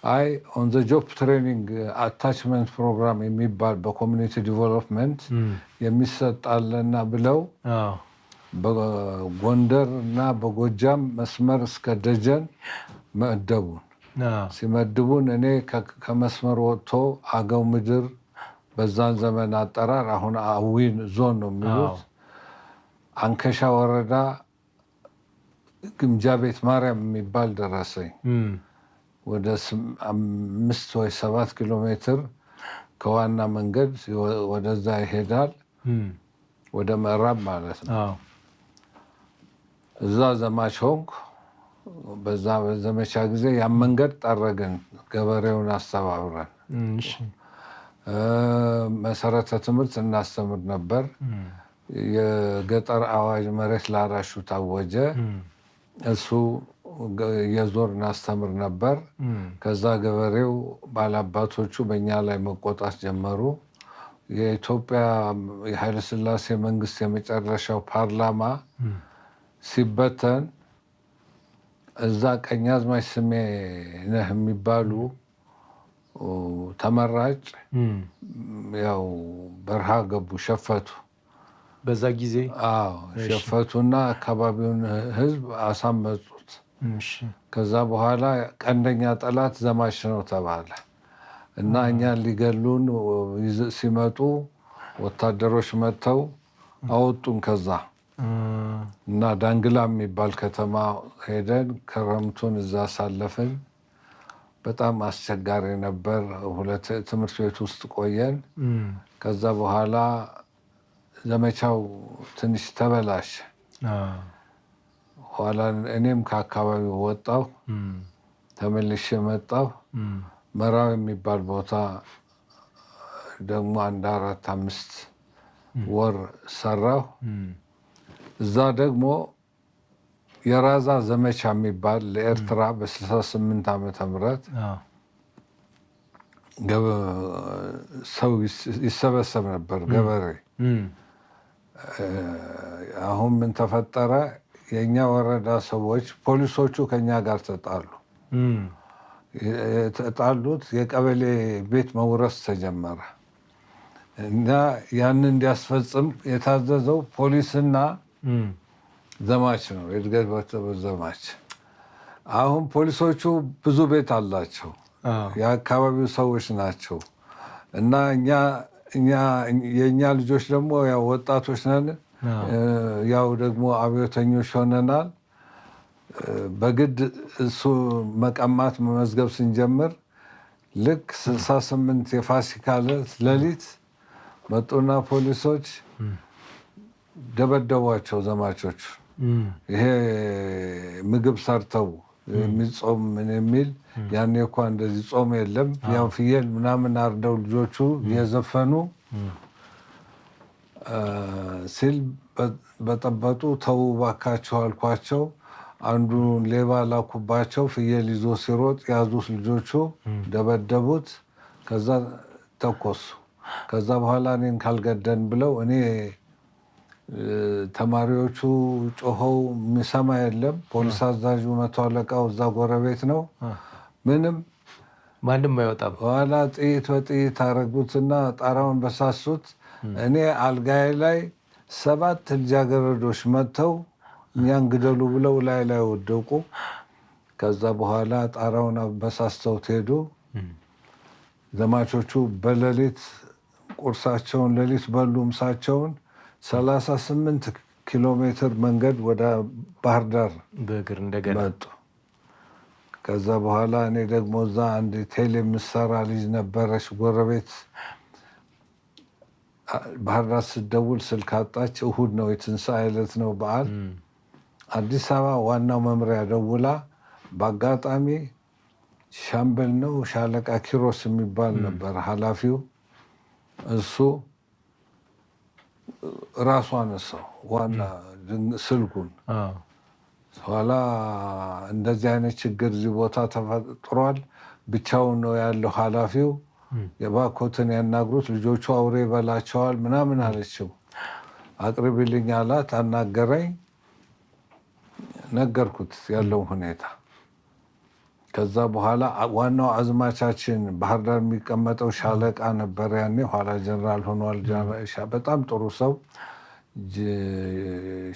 አይ ኦን ዘ ጆብ ትሬኒንግ አታችመንት ፕሮግራም የሚባል በኮሚኒቲ ዲቨሎፕመንት የሚሰጣለና ብለው በጎንደር እና በጎጃም መስመር እስከ ደጀን መደቡን። ሲመድቡን እኔ ከመስመር ወጥቶ አገው ምድር በዛን ዘመን አጠራር አሁን አዊን ዞን ነው የሚሉት አንከሻ ወረዳ ግምጃ ቤት ማርያም የሚባል ደረሰኝ። ወደ 5 ወይ 7 ኪሎ ሜትር ከዋና መንገድ ወደዛ ይሄዳል፣ ወደ ምዕራብ ማለት ነው። እዛ ዘማች ሆንኩ። በዛ በዘመቻ ጊዜ ያን መንገድ ጠረግን፣ ገበሬውን አስተባብረን። መሰረተ ትምህርት እናስተምር ነበር። የገጠር አዋጅ መሬት ላራሹ ታወጀ። እሱ የዞር እናስተምር ነበር። ከዛ ገበሬው ባላባቶቹ በእኛ ላይ መቆጣት ጀመሩ። የኢትዮጵያ የኃይለሥላሴ መንግስት የመጨረሻው ፓርላማ ሲበተን እዛ ቀኛዝማች ስሜነህ የሚባሉ ተመራጭ ያው በረሃ ገቡ፣ ሸፈቱ። በዛ ጊዜ ሸፈቱና አካባቢውን ህዝብ አሳመጹት። ከዛ በኋላ ቀንደኛ ጠላት ዘማች ነው ተባለ እና እኛን ሊገሉን ሲመጡ ወታደሮች መጥተው አወጡን ከዛ እና ዳንግላ የሚባል ከተማ ሄደን ክረምቱን እዛ አሳለፍን። በጣም አስቸጋሪ ነበር። ትምህርት ቤት ውስጥ ቆየን። ከዛ በኋላ ዘመቻው ትንሽ ተበላሸ። ኋላ እኔም ከአካባቢው ወጣሁ፣ ተመልሼ መጣሁ። መራው የሚባል ቦታ ደግሞ 4-5 ወር ሰራሁ። እዛ ደግሞ የራዛ ዘመቻ የሚባል ለኤርትራ በ68 ዓመተ ምህረት ሰው ይሰበሰብ ነበር፣ ገበሬ። አሁን ምን ተፈጠረ? የእኛ ወረዳ ሰዎች ፖሊሶቹ ከኛ ጋር ተጣሉ። የተጣሉት የቀበሌ ቤት መውረስ ተጀመረ እና ያንን እንዲያስፈጽም የታዘዘው ፖሊስና ዘማች ነው፣ የእድገት ዘማች። አሁን ፖሊሶቹ ብዙ ቤት አላቸው፣ የአካባቢው ሰዎች ናቸው እና የእኛ ልጆች ደግሞ ያው ወጣቶች ነን፣ ያው ደግሞ አብዮተኞች ሆነናል። በግድ እሱ መቀማት መመዝገብ ስንጀምር ልክ 68 የፋሲካ ዕለት ሌሊት መጡና ፖሊሶች ደበደቧቸው ዘማቾች። ይሄ ምግብ ሰርተው የሚጾም ምን የሚል ያኔ እኮ እንደዚህ ጾም የለም። ያው ፍየል ምናምን አርደው ልጆቹ እየዘፈኑ ሲል በጠበጡ። ተው እባካችሁ አልኳቸው። አንዱ ሌባ ላኩባቸው። ፍየል ይዞ ሲሮጥ ያዙት፣ ልጆቹ ደበደቡት። ከዛ ተኮሱ። ከዛ በኋላ እኔን ካልገደን ብለው እኔ ተማሪዎቹ ጮኸው የሚሰማ የለም። ፖሊስ አዛዡ 100 አለቃው እዛ ጎረቤት ነው። ምንም ማንም አይወጣም። በኋላ ጥይት በጥይት አረጉትና ጣራውን በሳሱት። እኔ አልጋዬ ላይ 7 ልጃገረዶች መጥተው እኛን ግደሉ ብለው ላይ ወደቁ። ከዛ በኋላ ጣራውን በሳስተውት ሄዱ። ዘማቾቹ በሌሊት ቁርሳቸውን ሌሊት በሉ፣ ምሳቸውን 38 ኪሎ ሜትር መንገድ ወደ ባህር ዳር በእግር እንደገና መጡ። ከዛ በኋላ እኔ ደግሞ እዛ አንድ ቴሌ የምትሰራ ልጅ ነበረች ጎረቤት። ባህር ዳር ስትደውል ስልክ አጣች። እሁድ ነው፣ የትንሣኤ ዕለት ነው በዓል። አዲስ አበባ ዋናው መምሪያ ደውላ በአጋጣሚ ሻምበል ነው ሻለቃ ኪሮስ የሚባል ነበር ኃላፊው። እሱ ራሱ አነሳው ዋና ስልኩን። ኋላ እንደዚህ አይነት ችግር እዚህ ቦታ ተፈጥሯል፣ ብቻውን ነው ያለው ኃላፊው፣ የባኮትን ያናግሩት፣ ልጆቹ አውሬ ይበላቸዋል ምናምን አለችው። አቅርቢልኝ አላት። አናገረኝ፣ ነገርኩት ያለው ሁኔታ። ከዛ በኋላ ዋናው አዝማቻችን ባህር ዳር የሚቀመጠው ሻለቃ ነበር ያኔ፣ ኋላ ጀነራል ሆኗል። በጣም ጥሩ ሰው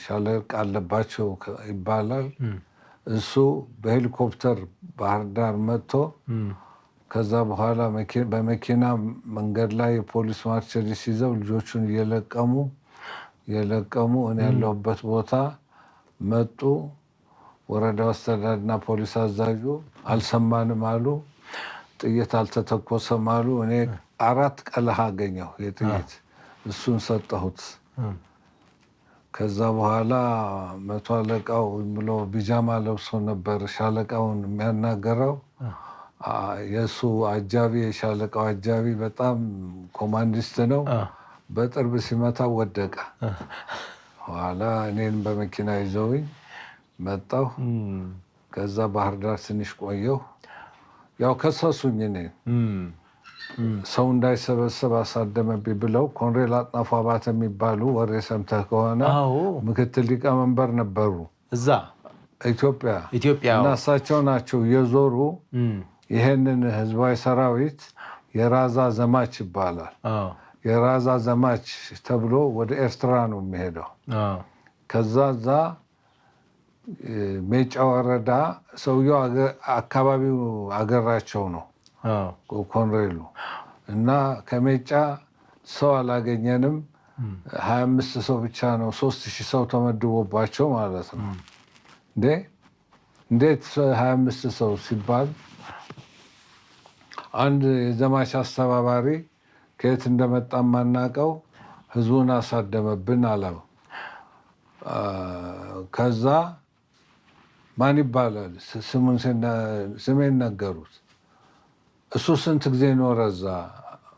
ሻለቃ አለባቸው ይባላል። እሱ በሄሊኮፕተር ባህር ዳር መጥቶ ከዛ በኋላ በመኪና መንገድ ላይ የፖሊስ ማርቸዲስ ይዘው ልጆቹን እየለቀሙ እኔ ያለሁበት ቦታ መጡ። ወረዳው አስተዳደርና ፖሊስ አዛዡ አልሰማንም አሉ። ጥይት አልተተኮሰም አሉ። እኔ 4 ቀለሃ አገኘሁ የጥይት፣ እሱን ሰጠሁት። ከዛ በኋላ 100 አለቃው ብሎ ቢጃማ ለብሶ ነበር ሻለቃውን የሚያናገረው። የእሱ አጃቢ የሻለቃው አጃቢ በጣም ኮማንዲስት ነው። በጥርብ ሲመታ ወደቀ። ኋላ እኔን በመኪና ይዘውኝ መጣሁ። ከዛ ባህር ዳር ትንሽ ቆየሁ። ያው ከሰሱኝ። እኔን ሰው እንዳይሰበሰብ አሳደመብኝ ብለው ኮሎኔል አጥናፉ አባተ የሚባሉ ወሬ ሰምተህ ከሆነ ምክትል ሊቀመንበር ነበሩ እዛ ኢትዮጵያ እና እሳቸው ናቸው እየዞሩ ይሄንን ህዝባዊ ሰራዊት የራዛ ዘማች ይባላል። የራዛ ዘማች ተብሎ ወደ ኤርትራ ነው የሚሄደው። ከዛ እዛ ሜጫ ወረዳ ሰውየው አካባቢው አገራቸው ነው ኮሎኔሉ እና ከሜጫ ሰው አላገኘንም። 25 ሰው ብቻ ነው 3000 ሰው ተመድቦባቸው ማለት ነው። እንዴት 25 ሰው ሲባል አንድ የዘማች አስተባባሪ ከየት እንደመጣ ማናቀው ህዝቡን አሳደመብን አለው። ከዛ ማን ይባላል ስሜን ነገሩት። እሱ ስንት ጊዜ ኖረ እዛ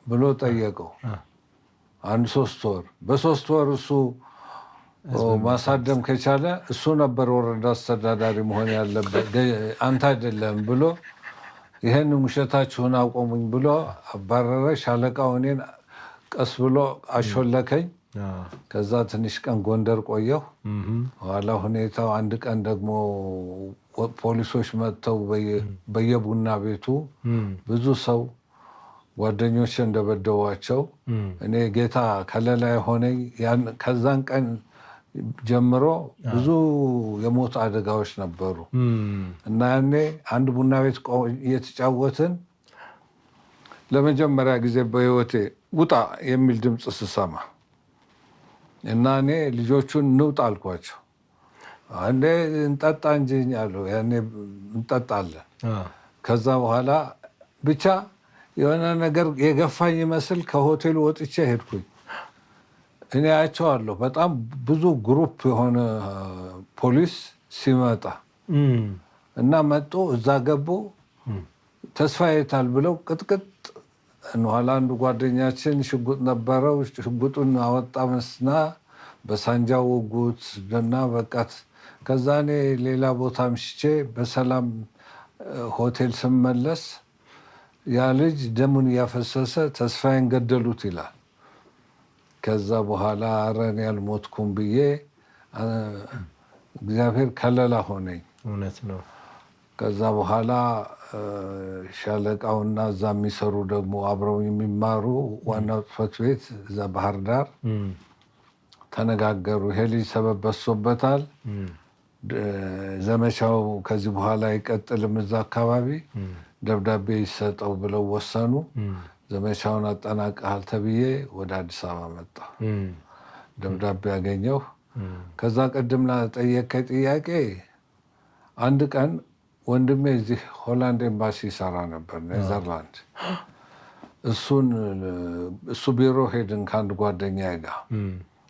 ብሎ ጠየቀው። 3 ወር። በ3 ወር እሱ ማሳደም ከቻለ እሱ ነበር ወረዳ አስተዳዳሪ መሆን ያለበት አንተ አይደለም ብሎ ይህን ውሸታችሁን አቆሙኝ ብሎ አባረረ። ሻለቃው እኔን ቀስ ብሎ አሾለከኝ። ከዛ ትንሽ ቀን ጎንደር ቆየሁ። ኋላ ሁኔታው አንድ ቀን ደግሞ ፖሊሶች መጥተው በየቡና ቤቱ ብዙ ሰው ጓደኞች እንደበደቧቸው እኔ ጌታ ከለላ የሆነኝ ከዛን ቀን ጀምሮ ብዙ የሞት አደጋዎች ነበሩ እና ያኔ አንድ ቡና ቤት እየተጫወትን ለመጀመሪያ ጊዜ በህይወቴ ውጣ የሚል ድምፅ ስሰማ እና እኔ ልጆቹን እንውጣ አልኳቸው። አንዴ እንጠጣ እንጂ አሉ። ያኔ እንጠጣለን። ከዛ በኋላ ብቻ የሆነ ነገር የገፋኝ ይመስል ከሆቴሉ ወጥቼ ሄድኩኝ። እኔ አያቸዋለሁ በጣም ብዙ ግሩፕ የሆነ ፖሊስ ሲመጣ እና መጡ። እዛ ገቡ። ተስፋ የታል ብለው ቅጥቅጥ። ኋላ አንዱ ጓደኛችን ሽጉጥ ነበረው። ሽጉጡን አወጣ መስና በሳንጃው ወጉት እና በቃት። ከዛ እኔ ሌላ ቦታ ምሽቼ በሰላም ሆቴል ስመለስ ያ ልጅ ደሙን እያፈሰሰ ተስፋዬን ገደሉት ይላል። ከዛ በኋላ ኧረ እኔ አልሞትኩም ብዬ እግዚአብሔር ከለላ ሆነኝ። እውነት ነው። ከዛ በኋላ ሻለቃውና እዛ የሚሰሩ ደግሞ አብረው የሚማሩ ዋናው ጽሕፈት ቤት እዛ ባህር ዳር ተነጋገሩ። ይሄ ልጅ ሰበብ በዝቶበታል፣ ዘመቻው ከዚህ በኋላ አይቀጥልም፣ እዛ አካባቢ ደብዳቤ ይሰጠው ብለው ወሰኑ። ዘመቻውን አጠናቀሃል ተብዬ ወደ አዲስ አበባ መጣሁ። ደብዳቤ ያገኘሁ። ከዛ ቅድም ለጠየቀኝ ጥያቄ አንድ ቀን ወንድሜ እዚህ ሆላንድ ኤምባሲ ይሰራ ነበር ኔዘርላንድ። እሱ ቢሮ ሄድን ከአንድ ጓደኛ ጋር።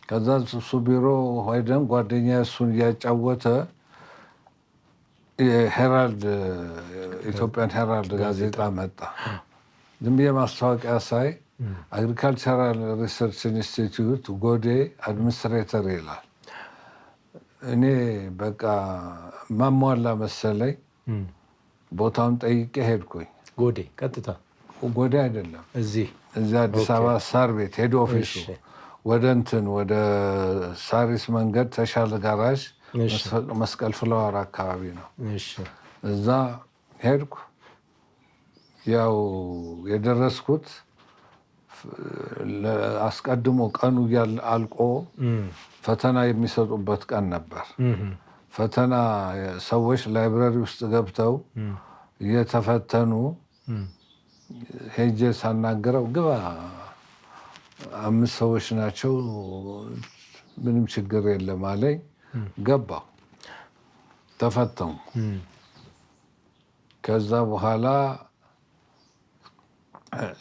ከዛ እሱ ቢሮ ሄደን ጓደኛ እሱን እያጫወተ ሄራልድ ኢትዮጵያን ሄራልድ ጋዜጣ መጣ። ዝም ብዬ ማስታወቂያ ሳይ አግሪካልቸራል ሪሰርች ኢንስቲትዩት ጎዴ አድሚኒስትሬተር ይላል። እኔ በቃ ማሟላ መሰለኝ። ቦታውን ጠይቄ ሄድኩኝ። ጎዴ ቀጥታ ጎዴ አይደለም፣ እዚህ አዲስ አበባ ሳር ቤት ሄድ ኦፊሱ ወደ ሳሪስ መንገድ ተሻለ ጋራዥ መስቀል ፍላወር አካባቢ ነው። እዛ ሄድኩ። ያው የደረስኩት አስቀድሞ ቀኑ አልቆ ፈተና የሚሰጡበት ቀን ነበር። ፈተና ሰዎች ላይብረሪ ውስጥ ገብተው እየተፈተኑ ሄጄ ሳናገረው ግባ 5 ሰዎች ናቸው ምንም ችግር የለም አለኝ። ገባሁ፣ ተፈተኑ። ከዛ በኋላ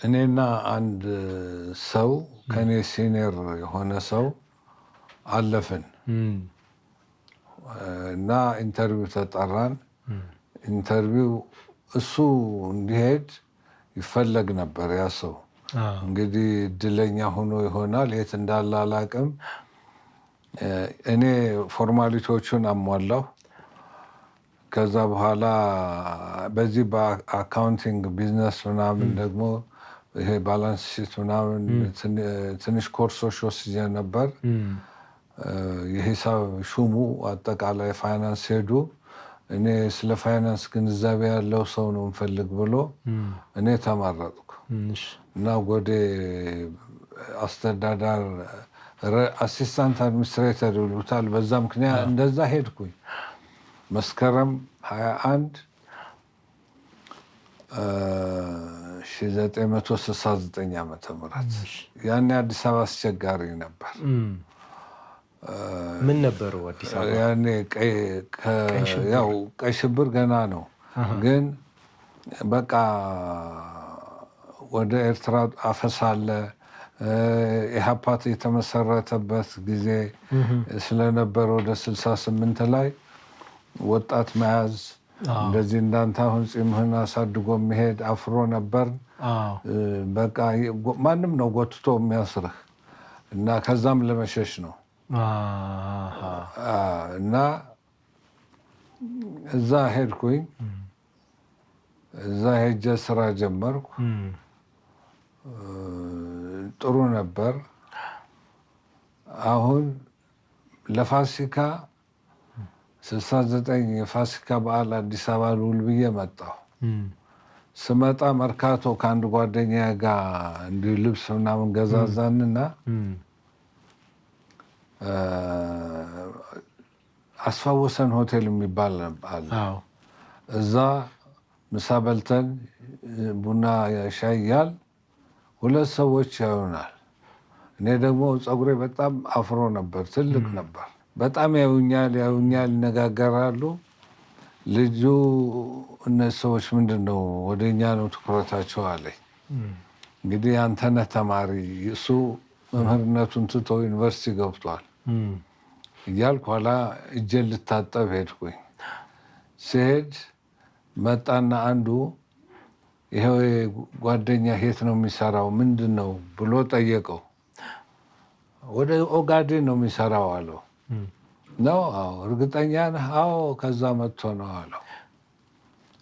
እኔና አንድ ሰው ከኔ ሲኒየር የሆነ ሰው አለፍን እና ኢንተርቪው ተጠራን። ኢንተርቪው እሱ እንዲሄድ ይፈለግ ነበር። ያ ሰው እንግዲህ እድለኛ ሆኖ ይሆናል፣ የት እንዳለ አላውቅም። እኔ ፎርማሊቲዎቹን አሟላሁ። ከዛ በኋላ በዚህ በአካውንቲንግ ቢዝነስ ምናምን ደግሞ ይሄ ባላንስ ሺት ምናምን ትንሽ ኮርሶች ወስጄ ነበር። የሂሳብ ሹሙ አጠቃላይ ፋይናንስ ሄዱ። እኔ ስለ ፋይናንስ ግንዛቤ ያለው ሰው ነው እንፈልግ ብሎ እኔ ተመረጥኩ እና ወደ አስተዳዳር አሲስታንት አድሚኒስትሬተር ይሉታል። በዛ ምክንያት እንደዛ ሄድኩኝ። መስከረም 21 1969 ዓመተ ምህረት ያኔ አዲስ አበባ አስቸጋሪ ነበር። ምን ነበረው አዲስ አበባ ያኔ? ያው ቀይ ሽብር ገና ነው፣ ግን በቃ ወደ ኤርትራ አፈሳ አለ። ኢህአፓት የተመሰረተበት ጊዜ ስለነበረ ወደ 68 ላይ ወጣት መያዝ እንደዚህ እንዳንተ አሁን ፂምህን አሳድጎ የሚሄድ አፍሮ ነበር። በቃ ማንም ነው ጎትቶ የሚያስርህ እና ከዛም ለመሸሽ ነው እና እዛ ሄድኩኝ። እዛ ሄጄ ስራ ጀመርኩ። ጥሩ ነበር። አሁን ለፋሲካ 69 የፋሲካ በዓል አዲስ አበባ ልውል ብዬ መጣሁ። ስመጣ መርካቶ ከአንድ ጓደኛ ጋር እንዲሁ ልብስ ምናምን ገዛዛንና አስፋወሰን ሆቴል የሚባል አለ። እዛ ምሳ በልተን ቡና ያሻያል 2 ሰዎች ያዩናል። እኔ ደግሞ ፀጉሬ በጣም አፍሮ ነበር፣ ትልቅ ነበር። በጣም ያዩኛል፣ ይነጋገራሉ። ልጁ እነዚህ ሰዎች ምንድን ነው ወደኛ ነው ትኩረታቸው አለኝ። እንግዲህ አንተነህ ተማሪ፣ እሱ መምህርነቱን ትቶ ዩኒቨርሲቲ ገብቷል እያልኩ ኋላ እጄን ልታጠብ ሄድኩኝ። ሲሄድ መጣና አንዱ ይሄው ጓደኛ የት ነው የሚሰራው ምንድን ነው ብሎ ጠየቀው። ወደ ኦጋዴን ነው የሚሰራው አለው። ነው? አዎ። እርግጠኛ ነህ? አዎ። ከዛ መጥቶ ነው አለው።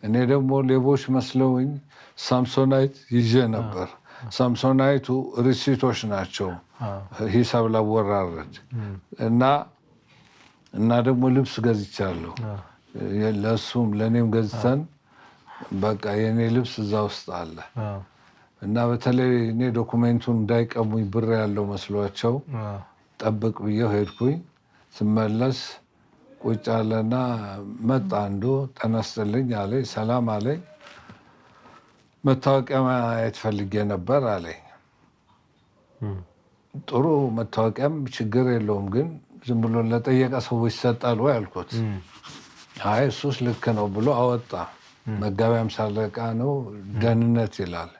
እኔ ደግሞ ሌቦች መስለውኝ ሳምሶናይት ይዤ ነበር። ሳምሶናይቱ ሪሲቶች ናቸው ሂሳብ ላወራረድ እና ደግሞ ልብስ ገዝቻለሁ። ለእሱም ለእኔም ገዝተን በቃ የእኔ ልብስ እዛ ውስጥ አለ እና በተለይ እኔ ዶኩሜንቱን እንዳይቀሙኝ ብር ያለው መስሏቸው ጠብቅ ብዬው ሄድኩኝ። ስመለስ ቁጭ አለና መጣ አንዱ። ጤና ይስጥልኝ አለኝ። ሰላም አለኝ። መታወቂያ ማየት ፈልጌ ነበር አለኝ። ጥሩ መታወቂያም ችግር የለውም፣ ግን ዝም ብሎ ለጠየቀ ሰዎች ይሰጣል ወይ አልኩት። አይ እሱስ ልክ ነው ብሎ አወጣ። መጋቢያ ሃምሳ አለቃ ነው፣ ደህንነት ይላል፣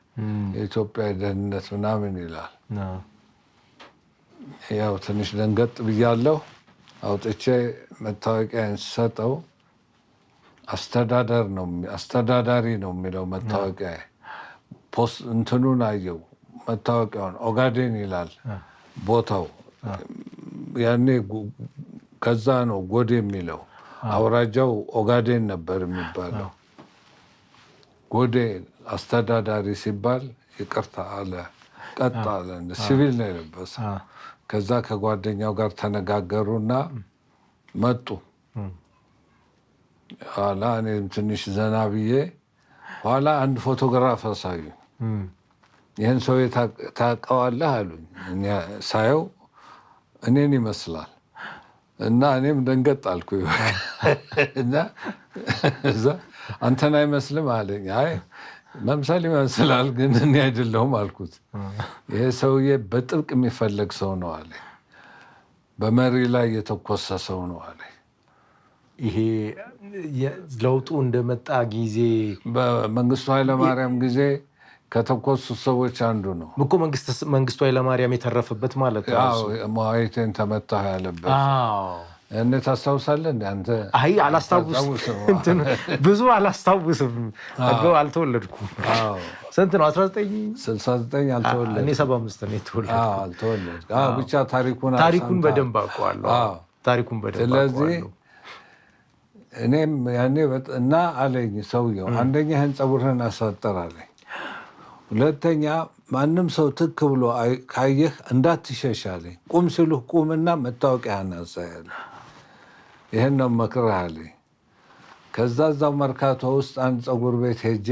የኢትዮጵያ ደህንነት ምናምን ይላል። ያው ትንሽ ደንገጥ ብያለሁ። አውጥቼ መታወቂያን ስሰጠው አስተዳዳሪ ነው የሚለው መታወቂያ። ፖስት እንትኑን አየው መታወቂያውን፣ ኦጋዴን ይላል ቦታው። ያኔ ከዛ ነው ጎዴ የሚለው። አውራጃው ኦጋዴን ነበር የሚባለው። ጎዴ አስተዳዳሪ ሲባል ይቅርታ አለ፣ ቀጥ አለ። ሲቪል ነው የለበሰ። ከዛ ከጓደኛው ጋር ተነጋገሩና መጡ። ኋላ እኔም ትንሽ ዘና ብዬ ኋላ አንድ ፎቶግራፍ አሳዩኝ። ይህን ሰው ታውቀዋለህ አሉኝ። ሳየው እኔን ይመስላል እና እኔም ደንገጥ አልኩኝ። እና እዛ አንተን አይመስልም አለኝ። አይ መምሰል ይመስላል ግን እኔ አይደለሁም አልኩት። ይሄ ሰውዬ በጥብቅ የሚፈለግ ሰው ነው አለኝ። በመሪ ላይ የተኮሰ ሰው ነው አለኝ። ይሄ ለውጡ እንደመጣ ጊዜ በመንግስቱ ኃይለማርያም ጊዜ ከተኮሱ ሰዎች አንዱ ነው እኮ። መንግስቱ ኃይለማርያም የተረፈበት ማለት ነው። መዋይቴን ተመታሁ ያለበት እነ ታስታውሳለህ እንደ አንተ? አይ አላስታውስም፣ ብዙ አላስታውስም። አልተወለድኩም። ስንት ነው? 1969 አልተወለድኩም። እኔ 75 ነው የተወለድኩት። አልተወለድኩም። ብቻ ታሪኩን በደንብ አውቀዋለሁ። ታሪኩን በደንብ ስለዚህ እኔም ያኔ እና አለኝ ሰውየው፣ አንደኛ ይህን ፀጉርህን አሳጥር አለኝ። ሁለተኛ ማንም ሰው ትክ ብሎ ካየህ እንዳትሸሽ አለኝ። ቁም ሲሉህ ቁምና መታወቂያህን አሳያለህ። ይህን ነው መክረህ አለኝ። ከዛ እዛው መርካቶ ውስጥ አንድ ፀጉር ቤት ሄጄ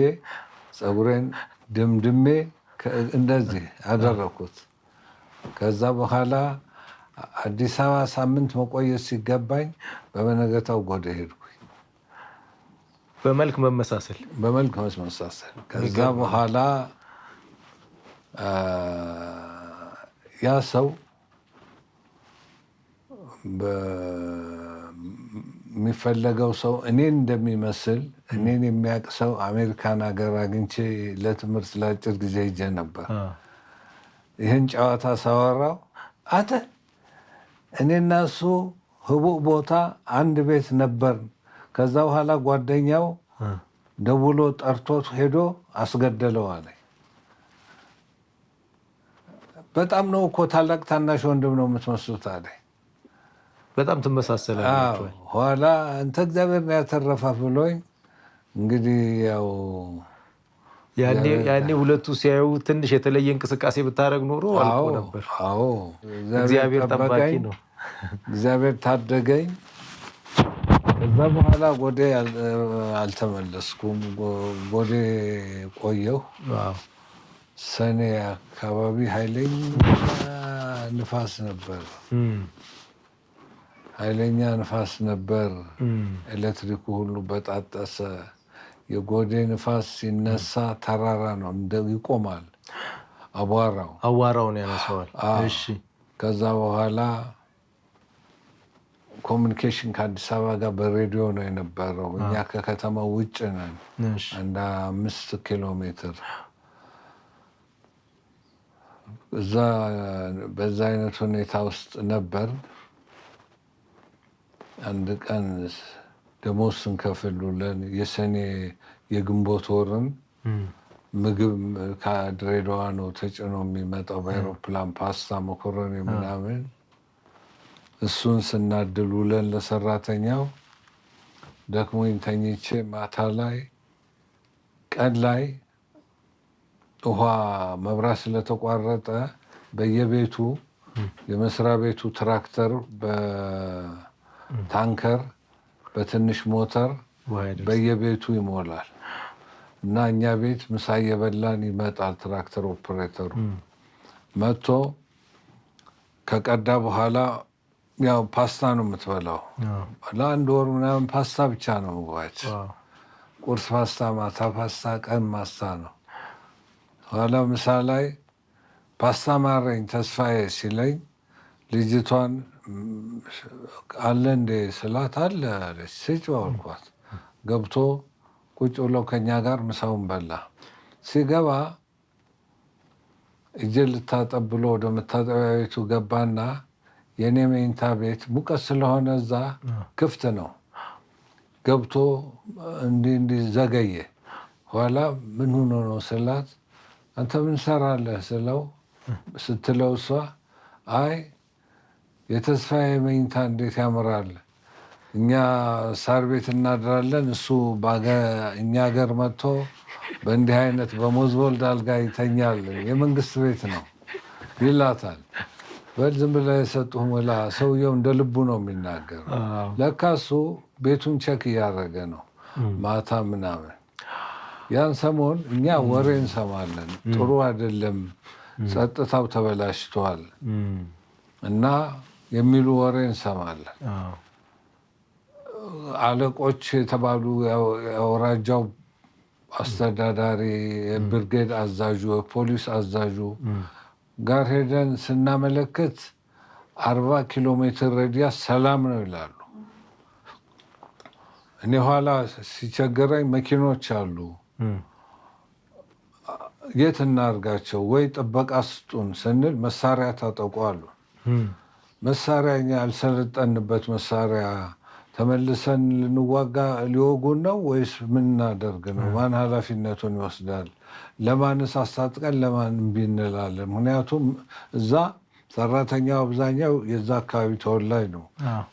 ፀጉሬን ድምድሜ እንደዚህ አደረኩት። ከዛ በኋላ አዲስ አበባ ሳምንት መቆየት ሲገባኝ በበነገታው ጎደ ሄድኩኝ። በመልክ መመሳሰል። ከዛ በኋላ ያ ሰው የሚፈለገው ሰው እኔን እንደሚመስል እኔን የሚያውቅ ሰው አሜሪካን ሀገር አግኝቼ ለትምህርት ለአጭር ጊዜ ሄጄ ነበር። ይህን ጨዋታ ሳወራው አንተ እኔና እሱ ህቡዕ ቦታ አንድ ቤት ነበር። ከዛ በኋላ ጓደኛው ደውሎ ጠርቶት ሄዶ አስገደለው አለኝ። በጣም ነው እኮ ታላቅ ታናሽ ወንድም ነው የምትመስሉት አለኝ። በጣም ትመሳሰላላችሁ። ኋላ አንተ እግዚአብሔር ነው ያተረፋህ ብሎኝ እንግዲህ ያው ያኔ ሁለቱ ሲያዩ ትንሽ የተለየ እንቅስቃሴ ብታደርግ ኖሮ አልቆ ነበር። እግዚአብሔር ጠባቂ ነው። እግዚአብሔር ታደገኝ። ከዛ በኋላ ጎዴ አልተመለስኩም። ጎዴ ቆየሁ። ሰኔ አካባቢ ኃይለኛ ንፋስ ነበር። ኤሌክትሪኩ ሁሉ በጣጠሰ። የጎዴ ንፋስ ሲነሳ ተራራ ነው ይቆማል። አቧራውን ያነሳዋል። እሺ። ከዛ በኋላ ኮሚኒኬሽን ከአዲስ አበባ ጋር በሬዲዮ ነው የነበረው። እኛ ከከተማው ውጭ ነን፣ አንድ 5 ኪሎ ሜትር። በዛ አይነት ሁኔታ ውስጥ ነበር። አንድ ቀን ደሞዝ ስንከፍል ውለን የሰኔ የግንቦት ወርን ምግብ ከድሬዳዋ ነው ተጭኖ የሚመጣው በአይሮፕላን፣ ፓስታ፣ መኮረኒ ምናምን። እሱን ስናድል ውለን ለሰራተኛው ደክሞኝ ተኝቼ ማታ ላይ ቀን ላይ ውሃ መብራት ስለተቋረጠ በየቤቱ የመስሪያ ቤቱ ትራክተር በታንከር በትንሽ ሞተር በየቤቱ ይሞላል እና እኛ ቤት ምሳ እየበላን ይመጣል። ትራክተር ኦፕሬተሩ መጥቶ ከቀዳ በኋላ ያው ፓስታ ነው የምትበላው። ለአንድ ወር ምናምን ፓስታ ብቻ ነው ምግባት። ቁርስ ፓስታ፣ ማታ ፓስታ፣ ቀን ማስታ ነው። ኋላ ምሳ ላይ ፓስታ ማረኝ ተስፋዬ ሲለኝ ልጅቷን አለ እንደ ስላት አለ አለች። ስጭው አልኳት። ገብቶ ቁጭ ብለው ከኛ ጋር ምሳውን በላ። ሲገባ እጄን ልታጠብ ብሎ ወደ መታጠቢያ ቤቱ ገባና የኔ መኝታ ቤት ሙቀት ስለሆነ እዛ ክፍት ነው። ገብቶ እንዲህ ዘገየ። ኋላ ምን ሆኖ ነው ስላት አንተ ምን ሰራለህ ስትለው እሷ አይ የተስፋዬ መኝታ እንዴት ያምራል፣ እኛ ሳር ቤት እናድራለን፣ እሱ እኛ ሀገር መጥቶ በእንዲህ አይነት በሞዝቦልድ አልጋ ይተኛል፣ የመንግስት ቤት ነው ይላታል። በል ዝም ብለህ የሰጡህ ሙላ። ሰውየው እንደ ልቡ ነው የሚናገር። ለካ እሱ ቤቱን ቸክ እያደረገ ነው ማታ ምናምን። ያን ሰሞን እኛ ወሬ እንሰማለን። ጥሩ አይደለም፣ ጸጥታው ተበላሽቷል እና የሚሉ ወሬ እንሰማለን። አለቆች የተባሉ የአውራጃው አስተዳዳሪ፣ የብርጌድ አዛዡ፣ የፖሊስ አዛዡ ጋር ሄደን ስናመለክት 40 ኪሎ ሜትር ሬዲያስ ሰላም ነው ይላሉ። እኔ ኋላ ሲቸገረኝ መኪኖች አሉ፣ የት እናርጋቸው? ወይ ጥበቃ ስጡን ስንል መሳሪያ ታጠቁ አሉ። መሳሪያ እኛ ያልሰለጠንበት መሳሪያ ተመልሰን ልንዋጋ ሊወጉን ነው ወይስ ምን እናደርግ ነው? ማን ኃላፊነቱን ይወስዳል? ለማንስ አስታጥቀን ለማን እምቢ እንላለን? ምክንያቱም እዛ ሰራተኛው አብዛኛው የዛ አካባቢ ተወላጅ ነው።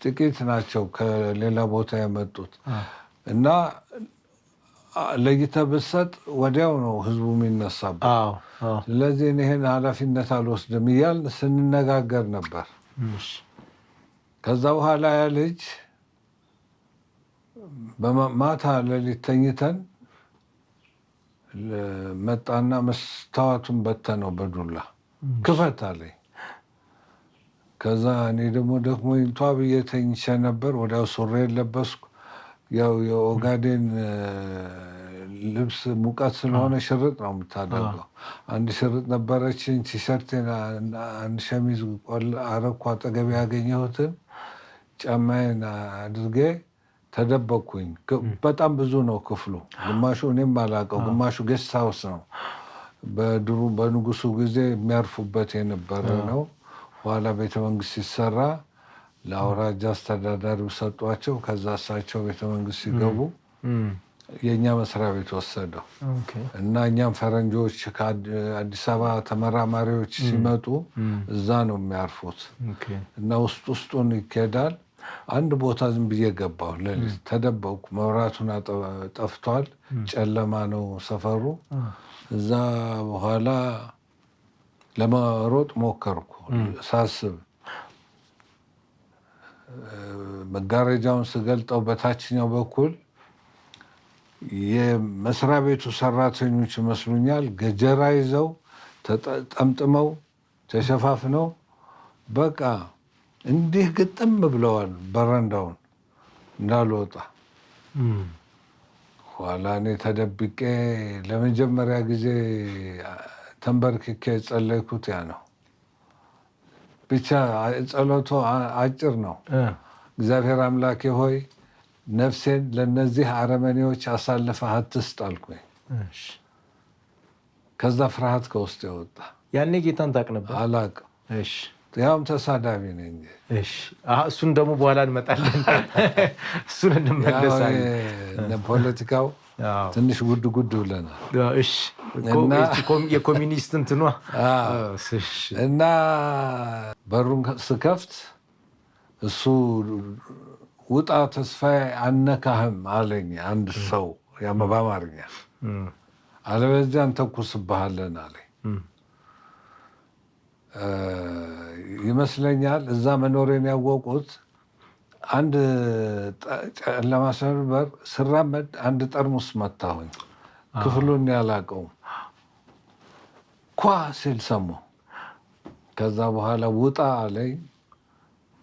ጥቂት ናቸው ከሌላ ቦታ የመጡት እና ለይተህ ብትሰጥ ወዲያው ነው ህዝቡ የሚነሳበት። ስለዚህ ይህን ኃላፊነት አልወስድም እያልን ስንነጋገር ነበር። ከዛ በኋላ ያ ልጅ ማታ ሌሊት ተኝተን መጣና መስታወቱን በተነው በዱላ ክፈት አለኝ። ከዛ እኔ ደግሞ ደክሞኝ ቷ ብዬ ተኝቼ ነበር። ወዲያው ሱሬን ለበስኩ። ያው የኦጋዴን ልብስ ሙቀት ስለሆነ ሽርጥ ነው የምታደርገው። አንድ ሽርጥ ነበረችኝ፣ ቲሸርቴን አንድ ሸሚዝ አረኩ። አጠገቤ ያገኘሁትን ጫማዬን አድርጌ ተደበቅኩኝ። በጣም ብዙ ነው ክፍሉ። ግማሹ እኔም አላውቀው፣ ግማሹ ጌስት ሃውስ ነው። በድሩ በንጉሱ ጊዜ የሚያርፉበት የነበረ ነው። በኋላ ቤተመንግስት ሲሰራ ለአውራጃ አስተዳዳሪው ሰጧቸው። ከዛ እሳቸው ቤተመንግስት ሲገቡ የእኛ መስሪያ ቤት ወሰደው እና እኛም ፈረንጆች ከአዲስ አበባ ተመራማሪዎች ሲመጡ እዛ ነው የሚያርፉት እና ውስጡን ይኬዳል። አንድ ቦታ ዝም ብዬ ገባሁ። ሌሊት ተደበቅኩ። መብራቱን ጠፍቷል፣ ጨለማ ነው ሰፈሩ። እዛ በኋላ ለመሮጥ ሞከርኩ። ሳስብ መጋረጃውን ስገልጠው በታችኛው በኩል የመስሪያ ቤቱ ሰራተኞች ይመስሉኛል። ገጀራ ይዘው ጠምጥመው ተሸፋፍነው በቃ እንዲህ ግጥም ብለዋል በረንዳውን እንዳልወጣ። ኋላ እኔ ተደብቄ ለመጀመሪያ ጊዜ ተንበርክኬ የጸለይኩት ያ ነው። ብቻ ጸሎቱ አጭር ነው። እግዚአብሔር አምላኬ ሆይ ነፍሴን ለነዚህ አረመኔዎች አሳልፈህ አትስጥ አልኩኝ። ከዛ ፍርሃት ከውስጥ የወጣ። ያኔ ጌታን ታውቅ ነበር? አላውቅም። ያውም ተሳዳቢ ነኝ። እሱን ደግሞ በኋላ እንመጣለን። እሱን እንመለሳለን። ፖለቲካው ትንሽ ጉድ ብለናል። የኮሚኒስት እንትኗ እና በሩን ስከፍት እሱ ውጣ ተስፋዬ አነካህም አለኝ አንድ ሰው በአማርኛ። አለበለዚያ እንተኩስብሃለን አለኝ። ይመስለኛል እዛ መኖሬን ያወቁት አንድ ጨለማ ሰንበር ስራመድ አንድ ጠርሙስ መታሁኝ። ክፍሉን ያላቀውም ኳ ሲል ሰማሁ። ከዛ በኋላ ውጣ አለኝ።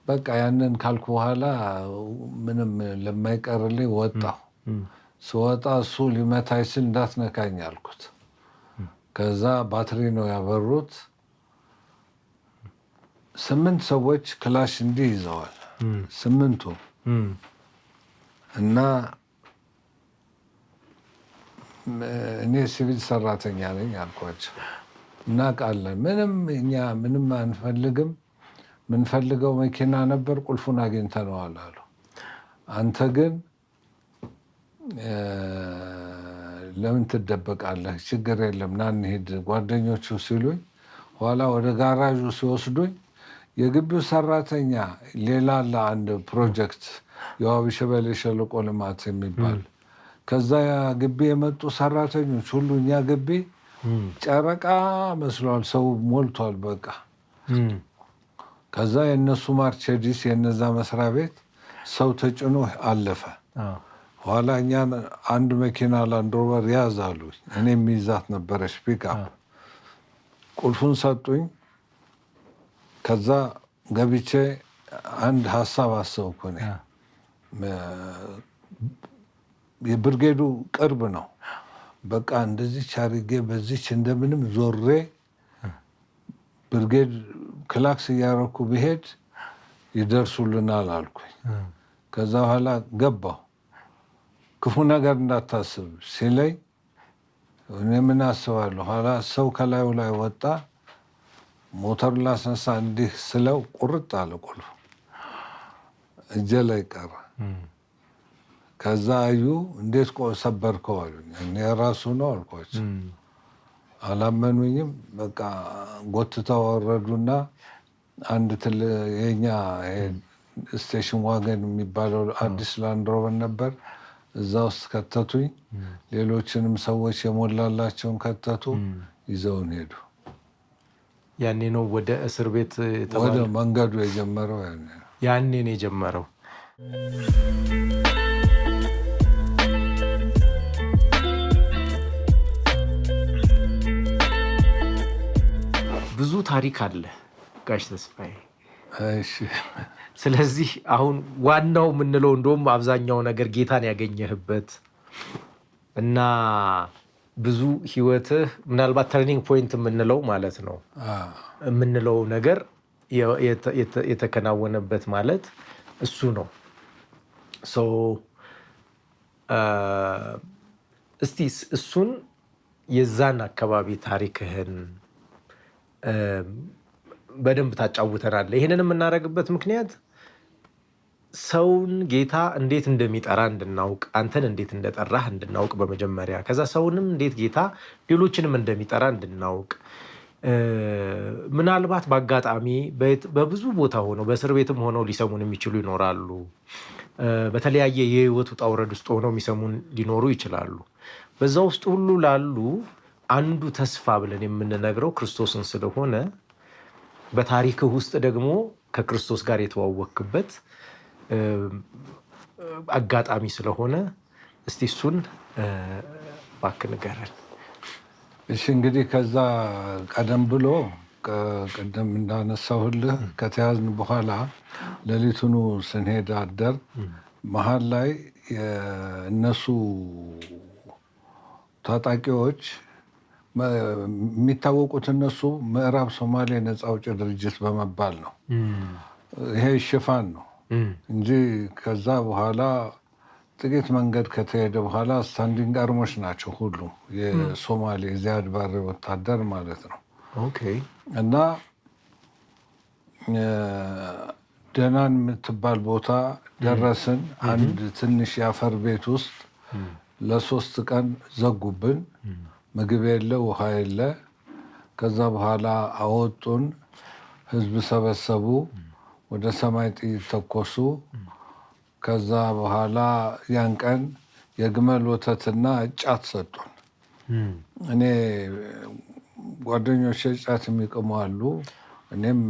በቃ ያንን ካልኩ በኋላ ምንም ለማይቀርልኝ ወጣሁ። ስወጣ እሱ ሊመታኝ ሲል እንዳትነካኝ አልኩት። ከዛ ባትሪ ነው ያበሩት። 8 ሰዎች ክላሽ እንዲህ ይዘዋል። 8ቱ እና እኔ ሲቪል ሰራተኛ ነኝ አልኳቸው። እናውቃለን፣ እኛ ምንም አንፈልግም፣ ምንፈልገው መኪና ነበር፣ ቁልፉን አግኝተነዋል አሉ። አንተ ግን ለምን ትደበቃለህ? ችግር የለም ና እንሂድ ጓደኞቹ ሲሉኝ፣ ኋላ ወደ ጋራዡ ሲወስዱኝ የግቢው ሰራተኛ ሌላ ለአንድ ፕሮጀክት የዋቢ ሸበሌ ሸለቆ ልማት የሚባል ከዛ ግቢ የመጡ ሰራተኞች ሁሉ እኛ ግቢ ጨረቃ መስሏል፣ ሰው ሞልቷል በቃ። ከዛ የእነሱ ማርቼዲስ የነዛ መስሪያ ቤት ሰው ተጭኖ አለፈ። ኋላ እኛን አንድ መኪና ላንድሮቨር ያዝ አሉኝ። እኔ የሚይዛት ነበረች ፒክአፕ። ቁልፉን ሰጡኝ። ከዛ ገብቼ አንድ ሀሳብ አሰብኩ። እኔ የብርጌዱ ቅርብ ነው። በቃ እንደዚች አድርጌ በዚች እንደምንም ዞሬ ብርጌድ ክላክስ እያረኩ ብሄድ ይደርሱልናል አልኩኝ። ከዛ በኋላ ገባሁ። ክፉ ነገር እንዳታስብ ሲለኝ እኔ ምን አስባለሁ። ኋላ ሰው ከላዩ ላይ ወጣ። ሞተር ላስነሳ እንዲህ ስለው ቁርጥ አለ ቁልፉ እጄ ላይ ቀረ። ከዛ አዩ እንዴት ሰበርከው አሉኝ። እኔ ራሱ ነው አልኳቸው። አላመኑኝም። በቃ ጎትተው አወረዱና አንድ የኛ ስቴሽን ዋገን የሚባለው አዲስ ላንድሮቨር ነበር፣ እዛ ውስጥ ከተቱኝ። ሌሎችንም ሰዎች የሞላላቸውን ከተቱ፣ ይዘውን ሄዱ። ያኔ ነው ወደ እስር ቤት ወደ መንገዱ የጀመረው። ያኔ ነው የጀመረው። ብዙ ታሪክ አለ ጋሽ ተስፋዬ። እሺ፣ ስለዚህ አሁን ዋናው የምንለው እንደውም አብዛኛው ነገር ጌታን ያገኘህበት እና ብዙ ህይወትህ ምናልባት ተርኒንግ ፖይንት የምንለው ማለት ነው የምንለው ነገር የተከናወነበት ማለት እሱ ነው። እስቲ እሱን የዛን አካባቢ ታሪክህን በደንብ ታጫውተናለህ። ይህንን የምናደርግበት ምክንያት ሰውን ጌታ እንዴት እንደሚጠራ እንድናውቅ፣ አንተን እንዴት እንደጠራህ እንድናውቅ በመጀመሪያ፣ ከዛ ሰውንም እንዴት ጌታ ሌሎችንም እንደሚጠራ እንድናውቅ፣ ምናልባት በአጋጣሚ በብዙ ቦታ ሆነው በእስር ቤትም ሆነው ሊሰሙን የሚችሉ ይኖራሉ። በተለያየ የህይወት ውጣ ውረድ ውስጥ ሆነው የሚሰሙን ሊኖሩ ይችላሉ። በዛ ውስጥ ሁሉ ላሉ አንዱ ተስፋ ብለን የምንነግረው ክርስቶስን ስለሆነ በታሪክህ ውስጥ ደግሞ ከክርስቶስ ጋር የተዋወቅክበት አጋጣሚ ስለሆነ እስቲ እሱን እባክህ ንገረን። እሺ፣ እንግዲህ ከዛ ቀደም ብሎ ቅድም እንዳነሳሁልህ ከተያዝን በኋላ ሌሊቱኑ ስንሄድ አደር መሀል ላይ የእነሱ ታጣቂዎች የሚታወቁት እነሱ ምዕራብ ሶማሌ ነፃ አውጪ ድርጅት በመባል ነው። ይሄ ሽፋን ነው እንጂ ከዛ በኋላ ጥቂት መንገድ ከተሄደ በኋላ ስታንዲንግ አርሞች ናቸው ሁሉም የሶማሌ ዚያድ ባሬ ወታደር ማለት ነው። እና ደናን የምትባል ቦታ ደረስን። አንድ ትንሽ የአፈር ቤት ውስጥ ለ3 ቀን ዘጉብን። ምግብ የለ፣ ውሃ የለ። ከዛ በኋላ አወጡን። ህዝብ ሰበሰቡ፣ ወደ ሰማይ ጥይት ተኮሱ። ከዛ በኋላ ያን ቀን የግመል ወተትና ጫት ሰጡን። እኔ ጓደኞቼ ጫት የሚቅሙ አሉ። እኔም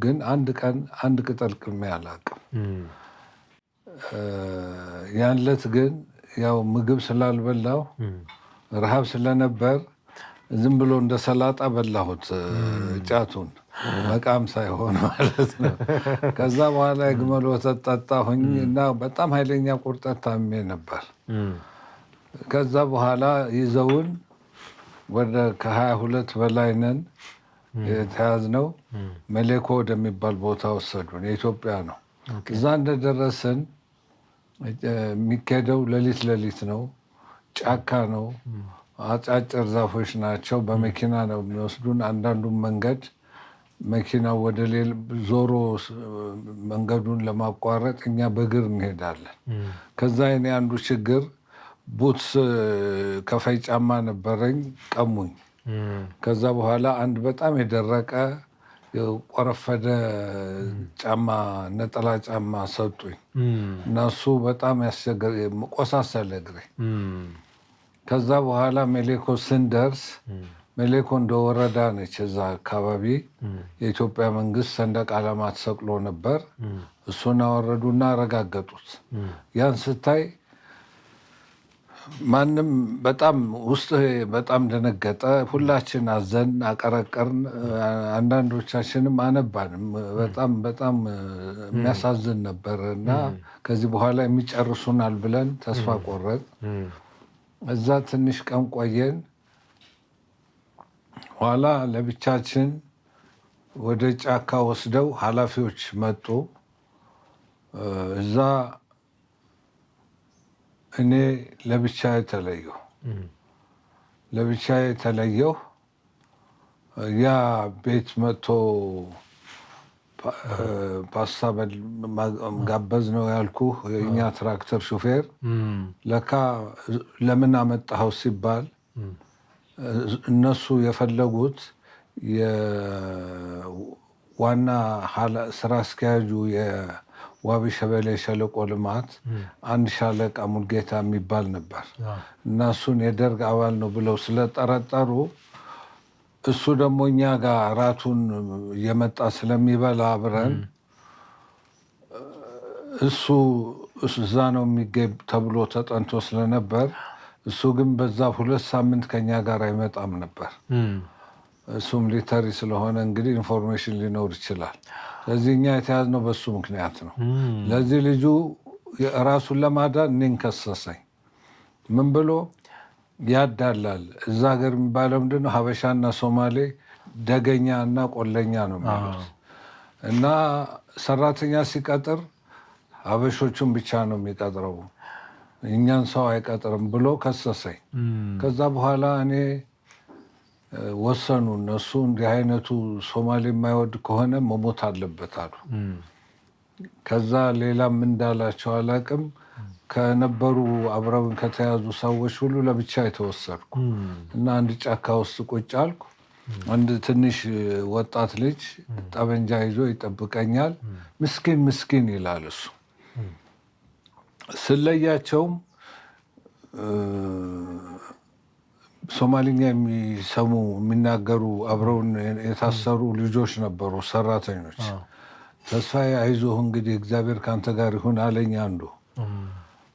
ግን አንድ ቀን አንድ ቅጠል ቅሜ አላውቅም። ያን ዕለት ግን ያው ምግብ ስላልበላው ረሃብ ስለነበር ዝም ብሎ እንደ ሰላጣ በላሁት ጫቱን፣ መቃም ሳይሆን ማለት ነው። ከዛ በኋላ የግመል ወተት ጠጣሁኝ እና በጣም ኃይለኛ ቁርጠት ታሜ ነበር። ከዛ በኋላ ይዘውን ወደ ከ22 በላይ ነን የተያዝነው። መሌኮ ወደሚባል ቦታ ወሰዱን። የኢትዮጵያ ነው። እዛ እንደደረስን የሚካሄደው ሌሊት ነው። ጫካ ነው። አጫጭር ዛፎች ናቸው። በመኪና ነው የሚወስዱን። አንዳንዱን መንገድ መኪናው ወደ ሌላ ዞሮ መንገዱን ለማቋረጥ እኛ በእግር እንሄዳለን። ከዛ እኔ አንዱ ችግር ቡትስ ከፋይ ጫማ ነበረኝ፣ ቀሙኝ። ከዛ በኋላ አንድ በጣም የደረቀ የቆረፈደ ጫማ ነጠላ ጫማ ሰጡኝ እና እሱ በጣም ቆሳሰለ እግሬ። ከዛ በኋላ ሜሌኮ ስንደርስ ሜሌኮ እንደ ወረዳ ነች። እዛ አካባቢ የኢትዮጵያ መንግስት ሰንደቅ ዓላማ ተሰቅሎ ነበር። እሱን አወረዱና አረጋገጡት። ያን ስታይ ማንም በጣም ውስጥ በጣም ደነገጠ። ሁላችን አዘን፣ አቀረቀርን። አንዳንዶቻችንም አነባንም። በጣም በጣም የሚያሳዝን ነበር እና ከዚህ በኋላ የሚጨርሱናል ብለን ተስፋ ቆረጥ። እዛ ትንሽ ቀን ቆየን። ኋላ ለብቻችን ወደ ጫካ ወስደው ኃላፊዎች መጡ። እዛ እኔ ለብቻዬ ተለየሁ። ያ ቤት መጥቶ ፓስታ ጋበዝ ነው ያልኩህ የእኛ ትራክተር ሹፌር ለካ ለምን አመጣኸው ሲባል እነሱ የፈለጉት የዋና ስራ አስኪያጁ የዋቢ ሸበሌ ሸለቆ ልማት አንድ ሻለቃ ሙልጌታ የሚባል ነበር እና እሱን የደርግ አባል ነው ብለው ስለጠረጠሩ እሱ ደግሞ እኛ ጋር ራቱን እየመጣ ስለሚበላ አብረን እሱ እዛ ነው የሚገኝ ተብሎ ተጠንቶ ስለነበር እሱ ግን በዛ 2 ሳምንት ከኛ ጋር አይመጣም ነበር። እሱ ሚሊተሪ ስለሆነ እንግዲህ ኢንፎርሜሽን ሊኖር ይችላል። ስለዚህ እኛ የተያዝነው በሱ ምክንያት ነው። ለዚህ ልጁ ራሱን ለማዳን እኔን ከሰሰኝ። ምን ብሎ ያዳላል። እዛ ሀገር የሚባለው ምንድነው ሀበሻና ሶማሌ ደገኛ እና ቆለኛ ነው የሚሉት እና ሰራተኛ ሲቀጥር ሀበሾቹን ብቻ ነው የሚቀጥረው፣ እኛን ሰው አይቀጥርም ብሎ ከሰሰኝ። ከዛ በኋላ እኔ ወሰኑ እነሱ እንዲህ አይነቱ ሶማሌ የማይወድ ከሆነ መሞት አለበት አሉ። ከዛ ሌላም እንዳላቸው አላቅም ከነበሩ አብረውን ከተያዙ ሰዎች ሁሉ ለብቻ የተወሰድኩ እና አንድ ጫካ ውስጥ ቁጭ አልኩ። አንድ ትንሽ ወጣት ልጅ ጠበንጃ ይዞ ይጠብቀኛል። ምስኪን ምስኪን ይላል እሱ። ስለያቸውም ሶማሊኛ የሚሰሙ የሚናገሩ አብረውን የታሰሩ ልጆች ነበሩ፣ ሰራተኞች። ተስፋዬ አይዞህ እንግዲህ እግዚአብሔር ካንተ ጋር ይሁን አለኝ አንዱ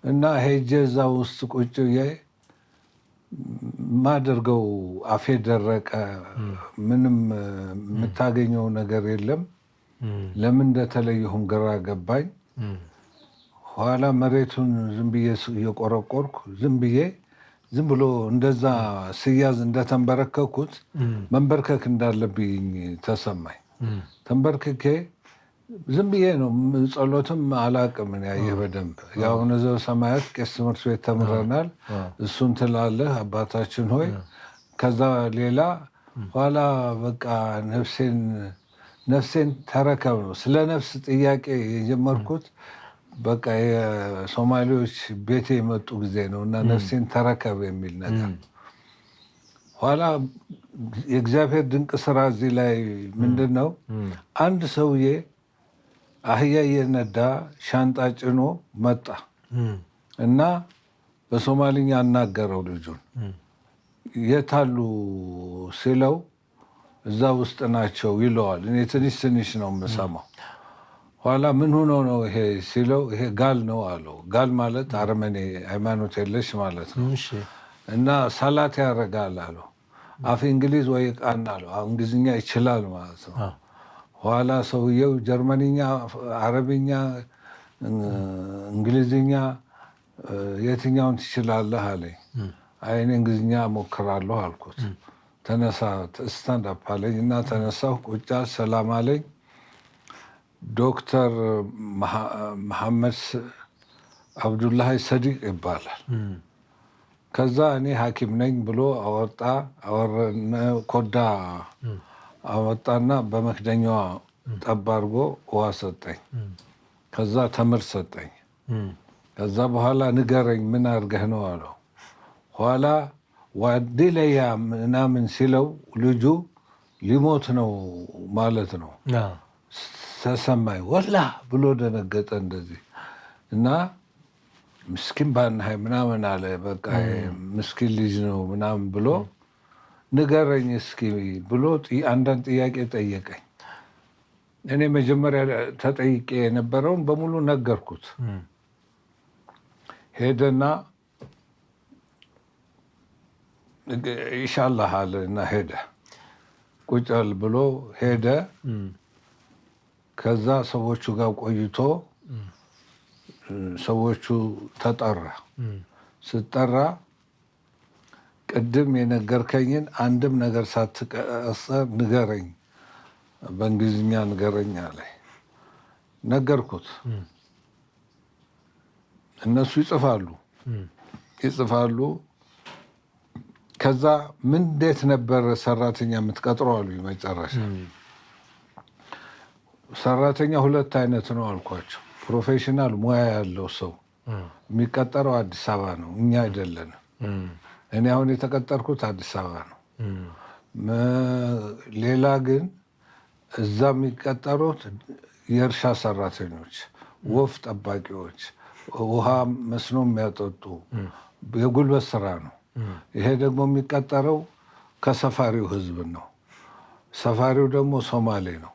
እና ሄጄ እዛ ውስጥ ቁጭ ብዬ ማደርገው አፌ ደረቀ። ምንም የምታገኘው ነገር የለም። ለምን እንደተለየሁም ግራ ገባኝ። ኋላ መሬቱን ዝም ብዬ እየቆረቆርኩ ዝም ብሎ እንደዛ ስያዝ እንደተንበረከኩት መንበርከክ እንዳለብኝ ተሰማኝ። ተንበርክኬ ዝም ብዬ ነው ጸሎትም አላቅም። ያየህ በደንብ ያው ነዘር ሰማያት ቄስ ትምህርት ቤት ተምረናል። እሱን ትላለህ አባታችን ሆይ። ከዛ ሌላ ኋላ በቃ ነፍሴን ተረከብ ነው። ስለ ነፍስ ጥያቄ የጀመርኩት በቃ የሶማሌዎች ቤቴ የመጡ ጊዜ ነው እና ነፍሴን ተረከብ የሚል ነገር። ኋላ የእግዚአብሔር ድንቅ ስራ እዚህ ላይ ምንድን ነው? አንድ ሰውዬ አህያ እየነዳ ሻንጣ ጭኖ መጣ እና በሶማሊኛ አናገረው ልጁን። የታሉ ሲለው እዛ ውስጥ ናቸው ይለዋል። እኔ ትንሽ ነው የምሰማው። ኋላ ምን ሆኖ ነው ይሄ ሲለው ይሄ ጋል ነው አለው። ጋል ማለት አረመኔ ሃይማኖት የለሽ ማለት ነው እና ሰላት ያደርጋል አለው። አፍ እንግሊዝ ወይ ቃና አለው። እንግሊዝኛ ይችላል ማለት ነው። ኋላ ሰውየው ጀርመንኛ፣ አረብኛ፣ እንግሊዝኛ የትኛውን ትችላለህ አለኝ። አይ እኔ እንግሊዝኛ ሞክራለሁ አልኩት። ተነሳ ስታንድ አፕ አለኝ እና ተነሳሁ። ቁጫ ሰላም አለኝ። ዶክተር መሐመድ አብዱላሂ ሰዲቅ ይባላል። ከዛ እኔ ሐኪም ነኝ ብሎ ኮዳ አወጣና በመክደኛዋ ጠብ አድርጎ ውሃ ሰጠኝ። ከዛ ተምር ሰጠኝ። ከዛ በኋላ ንገረኝ ምን አድርገህ ነው አለው። ኋላ ዋዲለያ ምናምን ሲለው ልጁ ሊሞት ነው ማለት ነው ተሰማኝ። ወላ ብሎ ደነገጠ እንደዚህ እና ምስኪን ባናይ ምናምን አለ። በቃ ምስኪን ልጅ ነው ምናምን ብሎ ንገረኝ እስኪ ብሎ አንዳንድ ጥያቄ ጠየቀኝ። እኔ መጀመሪያ ተጠይቄ የነበረውን በሙሉ ነገርኩት። ሄደና ኢንሻላህ አለ እና ሄደ። ቁጭል ብሎ ሄደ። ከዛ ሰዎቹ ጋር ቆይቶ ሰዎቹ ተጠራ። ስጠራ ቅድም የነገርከኝን አንድም ነገር ሳትቀሰር ንገረኝ፣ በእንግሊዝኛ ንገረኝ አለኝ። ነገርኩት። እነሱ ይጽፋሉ። ከዛ ምን እንዴት ነበር ሰራተኛ የምትቀጥረው አሉ። መጨረሻ ሰራተኛ ሁለት አይነት ነው አልኳቸው። ፕሮፌሽናል ሙያ ያለው ሰው የሚቀጠረው አዲስ አበባ ነው፣ እኛ አይደለንም። እኔ አሁን የተቀጠርኩት አዲስ አበባ ነው። ሌላ ግን እዛ የሚቀጠሩት የእርሻ ሰራተኞች፣ ወፍ ጠባቂዎች፣ ውሃ መስኖ የሚያጠጡ የጉልበት ስራ ነው። ይሄ ደግሞ የሚቀጠረው ከሰፋሪው ህዝብ ነው። ሰፋሪው ደግሞ ሶማሌ ነው።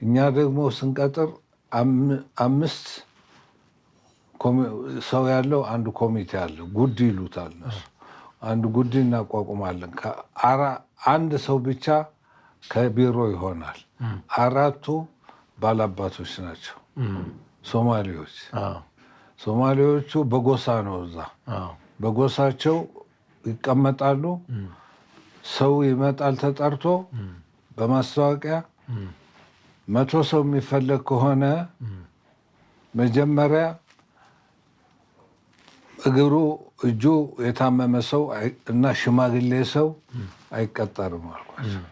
እኛ ደግሞ ስንቀጥር 5 ሰው ያለው አንድ ኮሚቴ አለ፣ ጉድ ይሉታል እነሱ። አንድ ጉድ እናቋቁማለን። አንድ ሰው ብቻ ከቢሮ ይሆናል። 4ቱ ባላባቶች ናቸው፣ ሶማሌዎች። ሶማሌዎቹ በጎሳ ነው እዛ በጎሳቸው ይቀመጣሉ። ሰው ይመጣል ተጠርቶ በማስታወቂያ 100 ሰው የሚፈለግ ከሆነ መጀመሪያ እጁ የታመመ ሰው እና ሽማግሌ ሰው አይቀጠርም አልኳቸው።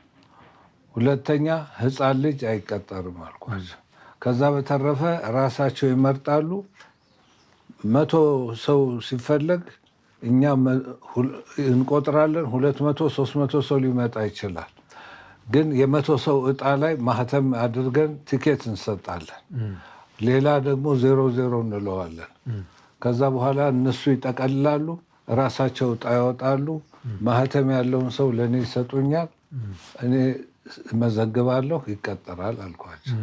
ሁለተኛ ህፃን ልጅ አይቀጠርም አልኳቸው። ከዛ በተረፈ ራሳቸው ይመርጣሉ። 100 ሰው ሲፈለግ እኛ እንቆጥራለን። 200 300 ሰው ሊመጣ ይችላል። ግን የ100 ሰው እጣ ላይ ማህተም አድርገን ቲኬት እንሰጣለን። ሌላ ደግሞ 00 እንለዋለን። ከዛ በኋላ እነሱ ይጠቀልላሉ፣ ራሳቸው እጣ ያወጣሉ። ማህተም ያለውን ሰው ለእኔ ይሰጡኛል፣ እኔ መዘግባለሁ፣ ይቀጠራል አልኳቸው።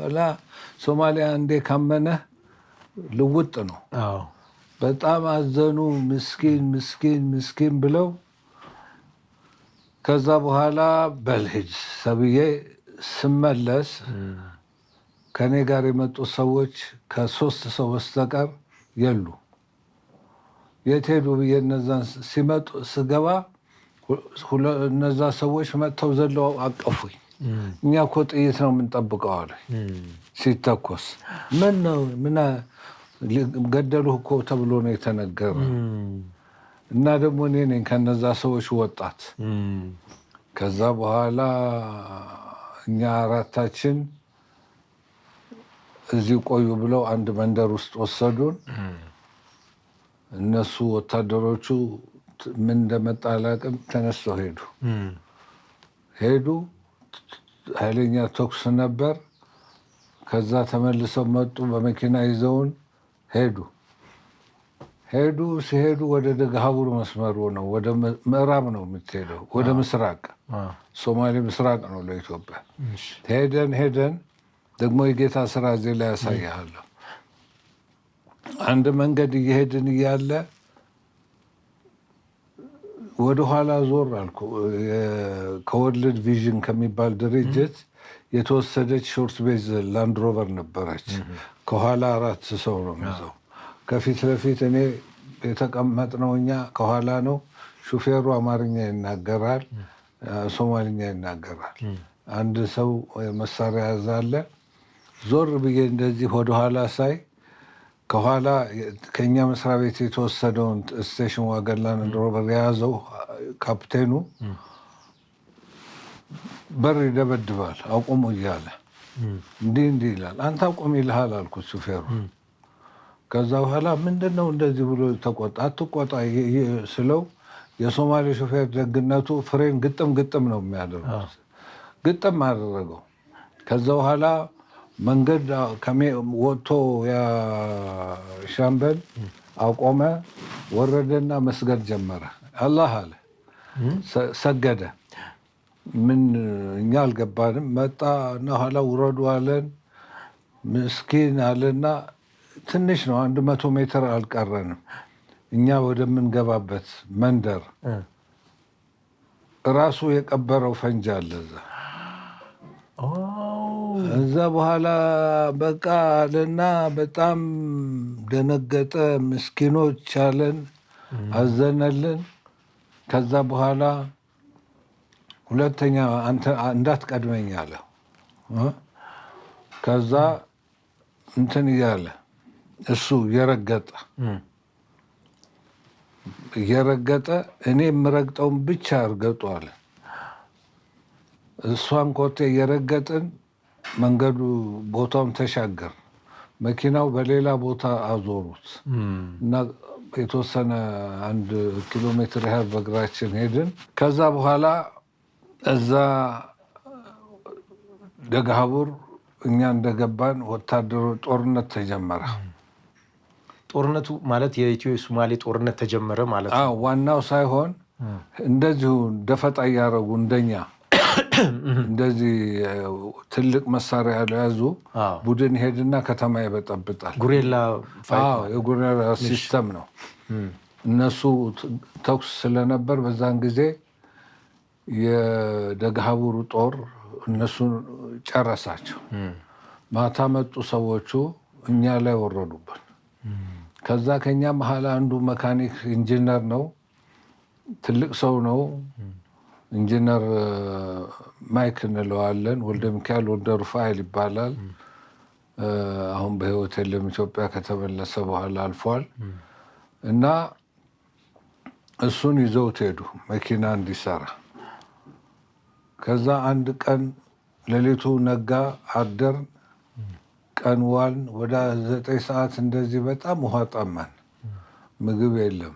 ወላ ሶማሊያ እንዴ ካመነ ልውጥ ነው። በጣም አዘኑ። ምስኪን ብለው ከዛ በኋላ በልሂድ ሰብዬ ስመለስ ከኔ ጋር የመጡት ሰዎች ከ3 ሰው በስተቀር የሉ። የት ሄዱ ብዬ እነዛን ሲመጡ ስገባ እነዛ ሰዎች መጥተው ዘለው አቀፉኝ። እኛ እኮ ጥይት ነው የምንጠብቀው አሉኝ። ሲተኮስ ምን ገደሉህ እኮ ተብሎ ነው የተነገረ። እና ደግሞ እኔ ነኝ ከነዛ ሰዎች ወጣት። ከዛ በኋላ እኛ 4ታችን እዚህ ቆዩ ብለው አንድ መንደር ውስጥ ወሰዱን። እነሱ ወታደሮቹ ምን እንደመጣ አላውቅም፣ ተነስተው ሄዱ። ኃይለኛ ተኩስ ነበር። ከዛ ተመልሰው መጡ፣ በመኪና ይዘውን ሲሄዱ ወደ ደገሃቡር መስመሩ ነው፣ ወደ ምዕራብ ነው የምትሄደው፣ ወደ ምስራቅ። ሶማሌ ምስራቅ ነው ለኢትዮጵያ። ሄደን ደግሞ የጌታ ስራ እዚህ ላይ ያሳያለሁ። አንድ መንገድ እየሄድን እያለ ወደኋላ ዞር አልኩ። ከወርልድ ቪዥን ከሚባል ድርጅት የተወሰደች ሾርት ቤዝ ላንድሮቨር ነበረች። ከኋላ 4 ሰው ነው የሚይዘው። ከፊት ለፊት እኔ የተቀመጥነው እኛ ከኋላ ነው። ሹፌሩ አማርኛ ይናገራል፣ ሶማሊኛ ይናገራል። አንድ ሰው መሳሪያ ያዛለ። ዞር ብዬ እንደዚህ ወደኋላ ሳይ ከኋላ ከኛ መስሪያ ቤት የተወሰደውን ስቴሽን ዋገን ላንድሮቨር የያዘው ካፕቴኑ በር ይደበድባል፣ አቁሙ እያለ እንዲህ ይላል። አንተ አቁም ይልሃል አልኩት ሹፌሩ። ከዛ በኋላ ምንድነው እንደዚህ ብሎ ተቆጣ። አትቆጣ ስለው የሶማሌ ሹፌር ደግነቱ ፍሬን ግጥም ነው የሚያደርጉት። ግጥም አደረገው። ከዛ በኋላ መንገድ ወጥቶ ሻምበል አቆመ፣ ወረደና መስገድ ጀመረ። አላህ አለ፣ ሰገደ። ምን እኛ አልገባንም። መጣ እና ኋላ ውረዱ አለን። ምስኪን አለና ትንሽ ነው 100 ሜትር አልቀረንም። እኛ ወደምንገባበት መንደር ራሱ የቀበረው ፈንጂ አለ እዛ በኋላ በቃ አለና በጣም ደነገጠ። ምስኪኖች አለን፣ አዘነልን። ከዛ በኋላ ሁለተኛ አንተ እንዳትቀድመኝ አለ። ከዛ እንትን እያለ እሱ እየረገጠ እኔ የምረግጠውን ብቻ እርገጡ አለ። እሷን ኮቴ እየረገጥን መንገዱ ቦታውን ተሻገር። መኪናው በሌላ ቦታ አዞሩት እና የተወሰነ 1 ኪሎ ሜትር ያህል በእግራችን ሄድን። ከዛ በኋላ እዛ ደገሃቡር እኛ እንደገባን ወታደሮች ጦርነት ተጀመረ። ጦርነቱ ማለት የኢትዮ ሶማሌ ጦርነት ተጀመረ ማለት ነው? ዋናው ሳይሆን እንደዚሁ ደፈጣ እያደረጉ እንደኛ እንደዚህ ትልቅ መሳሪያ ያዙ ቡድን ሄድና ከተማ ይበጠብጣል። ጉሬላ ፋይት፣ የጉሬላ ሲስተም ነው። እነሱ ተኩስ ስለነበር በዛን ጊዜ የደገሃቡሩ ጦር እነሱን ጨረሳቸው። ማታ መጡ ሰዎቹ እኛ ላይ ወረዱብን። ከዛ ከኛ መሀል አንዱ መካኒክ ኢንጂነር ነው፣ ትልቅ ሰው ነው። ኢንጂነር ማይክ እንለዋለን። ወልደ ሚካኤል ወልደ ሩፋኤል ይባላል። አሁን በህይወት የለም፣ ኢትዮጵያ ከተመለሰ በኋላ አልፏል። እና እሱን ይዘውት ሄዱ መኪና እንዲሰራ። ከዛ አንድ ቀን ሌሊቱ ነጋ፣ አደር፣ ቀን ዋልን። ወደ 9 ሰዓት እንደዚህ በጣም ውሃ ጠማን፣ ምግብ የለም።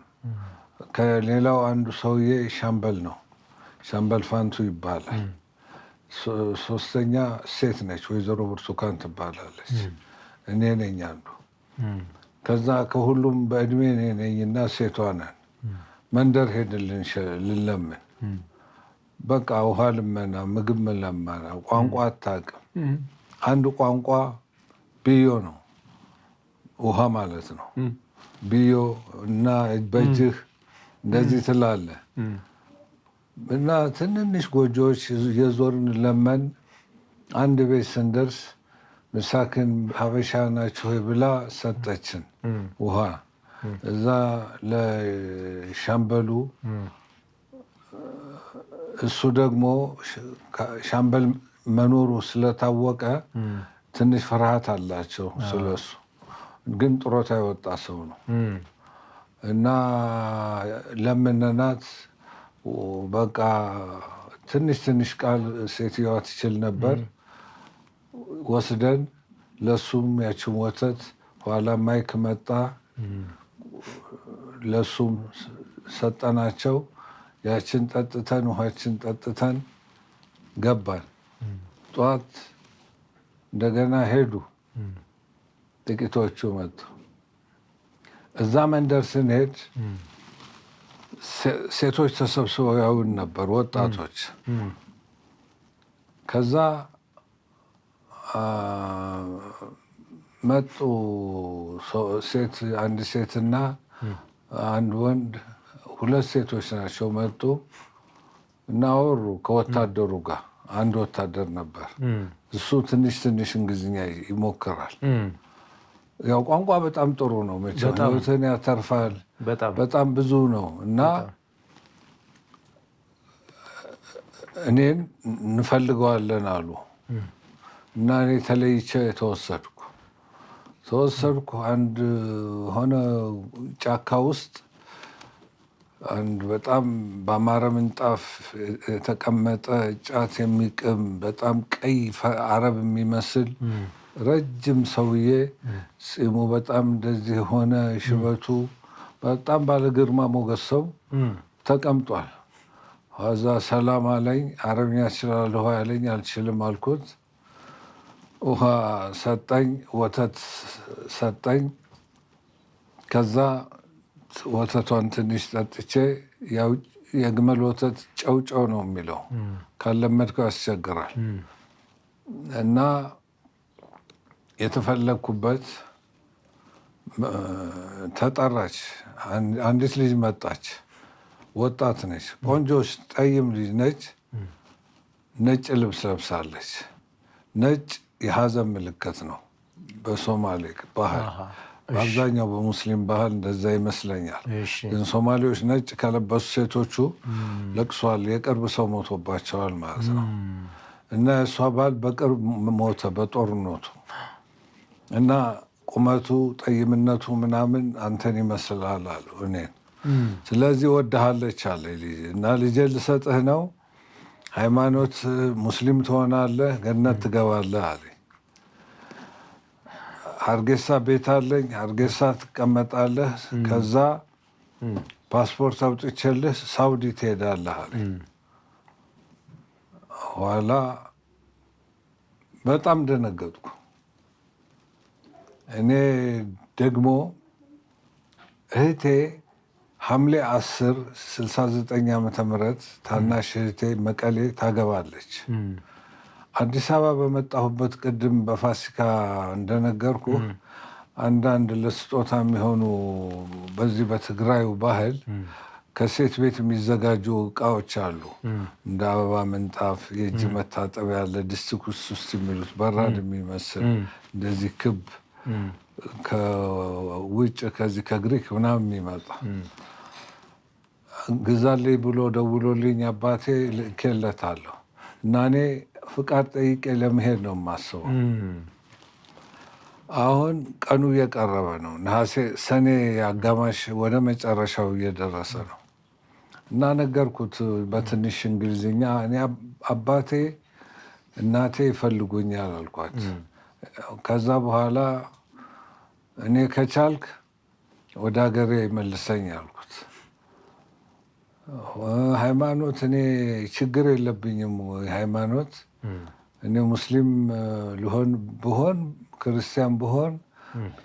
ከሌላው አንዱ ሰውዬ ሻምበል ነው፣ ሻምበል ፋንቱ ይባላል። ሶስተኛ ሴት ነች፣ ወይዘሮ ብርቱካን ትባላለች። እኔ ነኝ አንዱ። ከዛ ከሁሉም በእድሜ እኔ ነኝና ሴቷ ነን። መንደር ሄድን ልንለምን። በቃ ውሃ ልመና፣ ምግብ ለመና። ቋንቋ አታውቅም። አንድ ቋንቋ ብዮ ነው፣ ውሃ ማለት ነው። ብዮ እና በእጅህ እንደዚህ ትላለህ። እና ትንንሽ ጎጆዎች የዞርን ለመን። አንድ ቤት ስንደርስ ምሳክን ሀበሻ ናችሁ ብላ ሰጠችን ውሃ። እዛ ለሻምበሉ እሱ ደግሞ ሻምበል መኖሩ ስለታወቀ ትንሽ ፍርሃት አላቸው ስለሱ። ግን ጡረታ የወጣ ሰው ነው እና ለምነናት። በቃ ትንሽ ቃል ሴትዮዋ ትችል ነበር። ወስደን ለሱም ያችን ወተት፣ ኋላ ማይክ መጣ፣ ለሱም ሰጠናቸው። ያችን ጠጥተን ውሃችን ጠጥተን ገባን። ጠዋት እንደገና ሄዱ፣ ጥቂቶቹ መጡ። እዛ መንደር ስንሄድ ሴቶች ተሰብስበው ያዩን ነበር፣ ወጣቶች። ከዛ መጡ አንድ ሴትና አንድ ወንድ፣ 2 ሴቶች ናቸው። መጡ እና አወሩ ከወታደሩ ጋር። አንድ ወታደር ነበር፣ እሱ ትንሽ እንግሊዝኛ ይሞክራል። ያው ቋንቋ በጣም ጥሩ ነው፣ መቼም ህይወትን ያተርፋል። በጣም ብዙ ነው። እና እኔን እንፈልገዋለን አሉ እና እኔ ተለይቼ ተወሰድኩ። አንድ ሆነ ጫካ ውስጥ አንድ በጣም በአማረ ምንጣፍ የተቀመጠ ጫት የሚቅም በጣም ቀይ አረብ የሚመስል ረጅም ሰውዬ፣ ፂሙ በጣም እንደዚህ የሆነ ሽበቱ በጣም ባለ ግርማ ሞገስ ሰው ተቀምጧል። ከዛ ሰላም አለኝ። አረብኛ እችላለሁ ያለኝ፣ አልችልም አልኩት። ውሃ ሰጠኝ፣ ወተት ሰጠኝ። ከዛ ወተቷን ትንሽ ጠጥቼ፣ ያው የግመል ወተት ጨው ነው የሚለው፣ ካለመድከው ያስቸግራል። እና የተፈለግኩበት ተጠራች። አንዲት ልጅ መጣች። ወጣት ነች፣ ቆንጆች ጠይም ልጅ ነች። ነጭ ልብስ ለብሳለች። ነጭ የሀዘን ምልክት ነው በሶማሌ ባህል። በአብዛኛው በሙስሊም ባህል እንደዛ ይመስለኛል። ግን ሶማሌዎች ነጭ ከለበሱ ሴቶቹ ለቅሷል፣ የቅርብ ሰው ሞቶባቸዋል ማለት ነው። እና የእሷ ባል በቅርብ ሞተ በጦርነቱ። እና ቁመቱ ጠይምነቱ ምናምን አንተን ይመስላል አሉ እኔን። ስለዚህ ወድሃለች አለ እና ልጄ ልሰጥህ ነው፣ ሃይማኖት ሙስሊም ትሆናለህ፣ ገነት ትገባለህ አለ። ሀርጌሳ ቤት አለኝ፣ ሀርጌሳ ትቀመጣለህ፣ ከዛ ፓስፖርት አውጥቼልህ ሳውዲ ትሄዳለህ አለ። ኋላ በጣም ደነገጥኩ። እኔ ደግሞ እህቴ ሐምሌ 10 69 ዓመተ ምህረት ታናሽ እህቴ መቀሌ ታገባለች። አዲስ አበባ በመጣሁበት ቅድም በፋሲካ እንደነገርኩ አንዳንድ ለስጦታ የሚሆኑ በዚህ በትግራዩ ባህል ከሴት ቤት የሚዘጋጁ እቃዎች አሉ። እንደ አበባ ምንጣፍ፣ የእጅ መታጠቢያ ያለ ድስኩስ ውስጥ የሚሉት በራድ የሚመስል እንደዚህ ክብ ከውጭ ከዚህ ከግሪክ ምናምን የሚመጣ ግዛልኝ ብሎ ደውሎልኝ አባቴ ልኬለታለሁ። እና እኔ ፍቃድ ጠይቄ ለመሄድ ነው የማስበው። አሁን ቀኑ እየቀረበ ነው። ሰኔ አጋማሽ ወደ መጨረሻው እየደረሰ ነው። እና ነገርኩት በትንሽ እንግሊዝኛ። እኔ አባቴ እናቴ ይፈልጉኛል አልኳት። ከዛ በኋላ እኔ ከቻልክ ወደ ሀገሬ መልሰኝ አልኩት። ሃይማኖት እኔ ችግር የለብኝም ሃይማኖት። እኔ ሙስሊም ብሆን ክርስቲያን ብሆን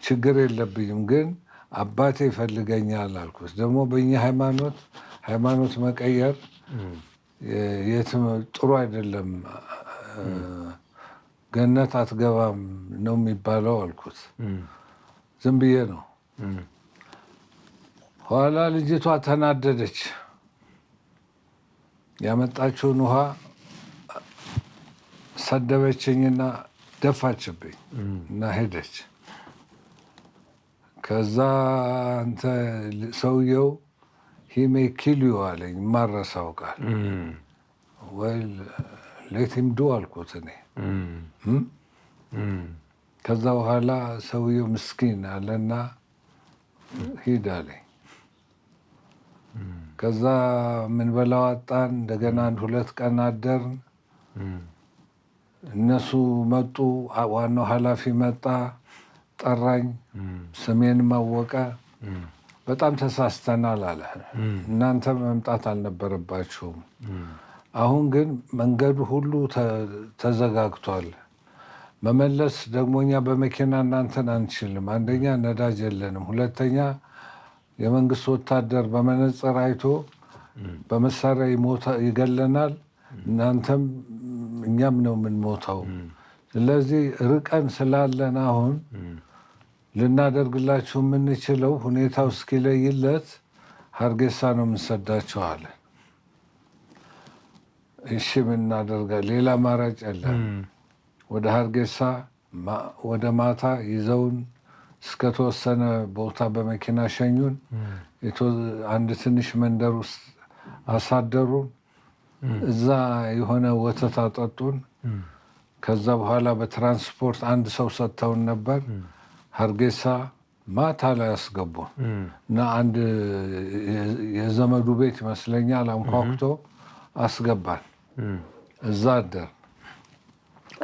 ችግር የለብኝም፣ ግን አባቴ ይፈልገኛል አልኩት። ደግሞ በእኛ ሃይማኖት መቀየር የትም ጥሩ አይደለም፣ ገነት አትገባም ነው የሚባለው አልኩት። ዝም ብዬ ነው። ኋላ ልጅቷ ተናደደች። ያመጣችውን ውሃ ሰደበችኝና ደፋችብኝ እና ሄደች። ከዛ አንተ ሰውየው ሂሜ ኪልዩ አለኝ። የማረሳው ቃል ወይ ሌቲም ዱ አልኩት እኔ። ከዛ በኋላ ሰውየው ምስኪን አለና ሂድ አለኝ። ከዛ ምን በላው አጣን። እንደገና 2 ቀን አደርን። እነሱ መጡ። ዋናው ኃላፊ መጣ፣ ጠራኝ፣ ስሜንም አወቀ። በጣም ተሳስተናል አለ። እናንተ መምጣት አልነበረባችሁም። አሁን ግን መንገዱ ሁሉ ተዘጋግቷል። መመለስ ደግሞ እኛ በመኪና እናንተን አንችልም። አንደኛ ነዳጅ የለንም፣ ሁለተኛ የመንግስት ወታደር በመነጽር አይቶ በመሳሪያ ይገለናል። እናንተም እኛም ነው የምንሞተው። ስለዚህ ርቀን ስላለን አሁን ልናደርግላችሁ የምንችለው ሁኔታው እስኪለይለት ሀርጌሳ ነው የምንሰዳቸው አለ። እሺ ምን እናደርጋለን? ሌላ አማራጭ የለም። ወደ ሀርጌሳ ወደ ማታ ይዘውን እስከተወሰነ ቦታ በመኪና ሸኙን። አንድ ትንሽ መንደር ውስጥ አሳደሩን። እዛ የሆነ ወተት አጠጡን። ከዛ በኋላ በትራንስፖርት አንድ ሰው ሰጥተውን ነበር። ሀርጌሳ ማታ ላይ አስገቡን እና አንድ የዘመዱ ቤት ይመስለኛል አንኳኩቶ አስገባን። እዛ አደርን።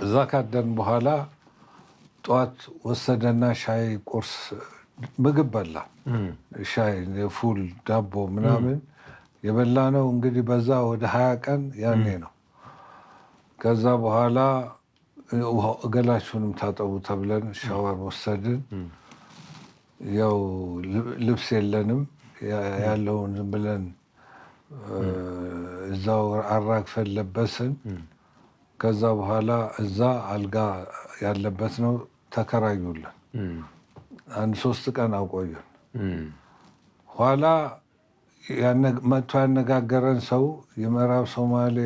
እዛ ካደርን በኋላ ጠዋት ወሰደና ሻይ፣ ቁርስ፣ ምግብ በላ። ሻይ፣ ፉል፣ ዳቦ ምናምን የበላ ነው እንግዲህ በዛ ወደ 20 ቀን ያኔ ነው። ከዛ በኋላ እገላችሁንም ታጠቡ ተብለን ሻወር ወሰድን። ያው ልብስ የለንም፣ ያለውን ዝም ብለን እዛው አራግፈን ለበስን። ከዛ በኋላ እዛ አልጋ ያለበት ነው ተከራዩልን። አንድ 3 ቀን አቆዩን። ኋላ መጥቶ ያነጋገረን ሰው የምዕራብ ሶማሌ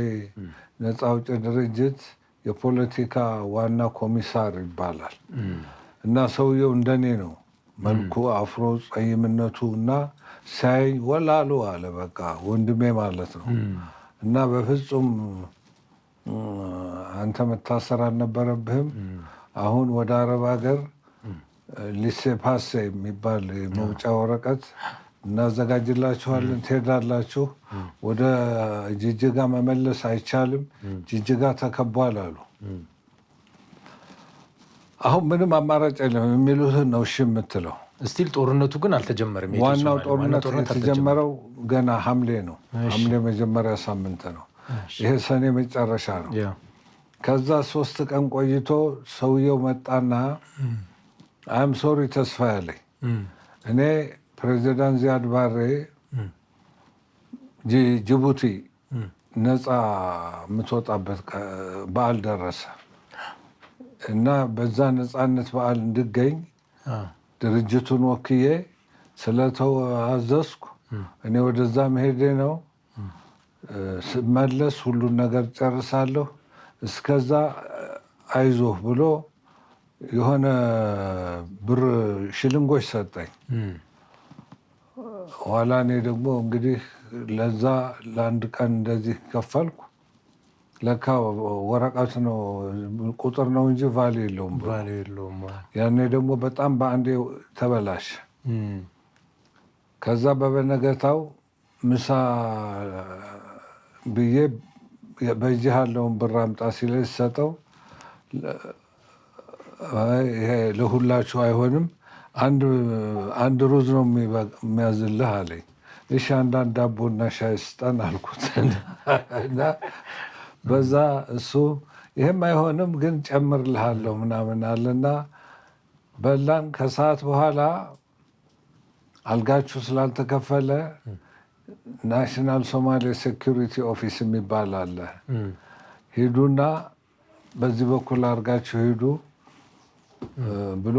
ነፃ አውጪ ድርጅት የፖለቲካ ዋና ኮሚሳር ይባላል እና ሰውየው እንደኔ ነው መልኩ፣ አፍሮ ጸይምነቱ እና ሲያየኝ ወላሉ አለ። በቃ ወንድሜ ማለት ነው። እና በፍጹም አንተ መታሰር አልነበረብህም። አሁን ወደ አረብ ሀገር ሊሴ ፓሴ የሚባል መውጫ ወረቀት እናዘጋጅላችኋለን፣ ትሄዳላችሁ። ወደ ጅጅጋ መመለስ አይቻልም፣ ጅጅጋ ተከቧል አሉ። አሁን ምንም አማራጭ የለም የሚሉትን ነው እሺ የምትለው። እስቲል ጦርነቱ ግን አልተጀመረም። ዋናው ጦርነት የተጀመረው ገና ሐምሌ ነው። ሐምሌ መጀመሪያ ሳምንት ነው። ይሄ ሰኔ መጨረሻ ነው። ከዛ 3 ቀን ቆይቶ ሰውየው መጣና አም ሶሪ ተስፋ ያለኝ እኔ ፕሬዚዳንት ዚያድ ባሬ ጅቡቲ ነፃ የምትወጣበት በዓል ደረሰ እና በዛ ነፃነት በዓል እንድገኝ ድርጅቱን ወክዬ ስለተዋዘዝኩ እኔ ወደዛ መሄዴ ነው። ስመለስ ሁሉን ነገር ጨርሳለሁ፣ እስከዛ አይዞህ ብሎ የሆነ ብር ሽልንጎች ሰጠኝ። ኋላ እኔ ደግሞ እንግዲህ ለዛ ለአንድ ቀን እንደዚህ ከፈልኩ። ለካ ወረቀት ነው ቁጥር ነው እንጂ ቫልዩ የለውም። ያኔ ደግሞ በጣም በአንዴ ተበላሽ። ከዛ በበነገታው ምሳ ብዬ በእጅህ ያለውን ብር አምጣ ሲለኝ ሰጠው። ይሄ ለሁላችሁ አይሆንም፣ አንድ ሩዝ ነው የሚያዝልህ አለኝ። እሺ አንዳንድ ዳቦና ሻይ ስጠን አልኩት እና በዛ እሱ ይህም አይሆንም ግን ጨምርልሃለሁ ምናምን አለና በላን። ከሰዓት በኋላ አልጋችሁ ስላልተከፈለ ናሽናል ሶማሌ ሴኩሪቲ ኦፊስ የሚባል አለ፣ ሂዱና በዚህ በኩል አድርጋችሁ ሂዱ ብሎ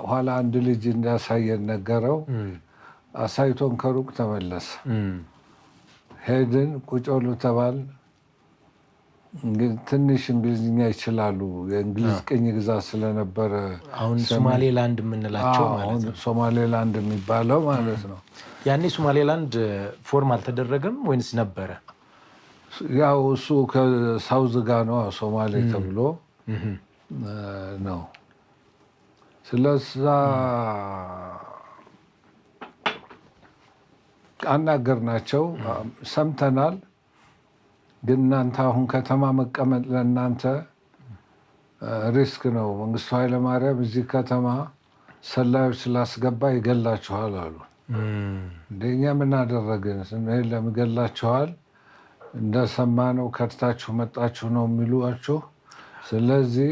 ኋላ አንድ ልጅ እንዲያሳየን ነገረው። አሳይቶን ከሩቅ ተመለሰ። ሄድን፣ ቁጭ በሉ ተባል። ትንሽ እንግሊዝኛ ይችላሉ፣ የእንግሊዝ ቅኝ ግዛት ስለነበረ አሁን ሶማሌላንድ የምንላቸው ማለት ነው። ሶማሌላንድ የሚባለው ማለት ነው። ያኔ ሶማሌላንድ ፎርም አልተደረገም ወይንስ ነበረ? ያው እሱ ከሳውዝ ጋር ነው ሶማሌ ተብሎ ነው። ስለዛ አናገርናቸው፣ ሰምተናል፣ ግን እናንተ አሁን ከተማ መቀመጥ ለእናንተ ሪስክ ነው። መንግስቱ ኃይለማርያም እዚህ ከተማ ሰላዮች ስላስገባ ይገላችኋል አሉ። እንደኛ ምን አደረግን ስንል ለምገላችኋል እንደሰማነው ከድታችሁ መጣችሁ ነው የሚሏችሁ። ስለዚህ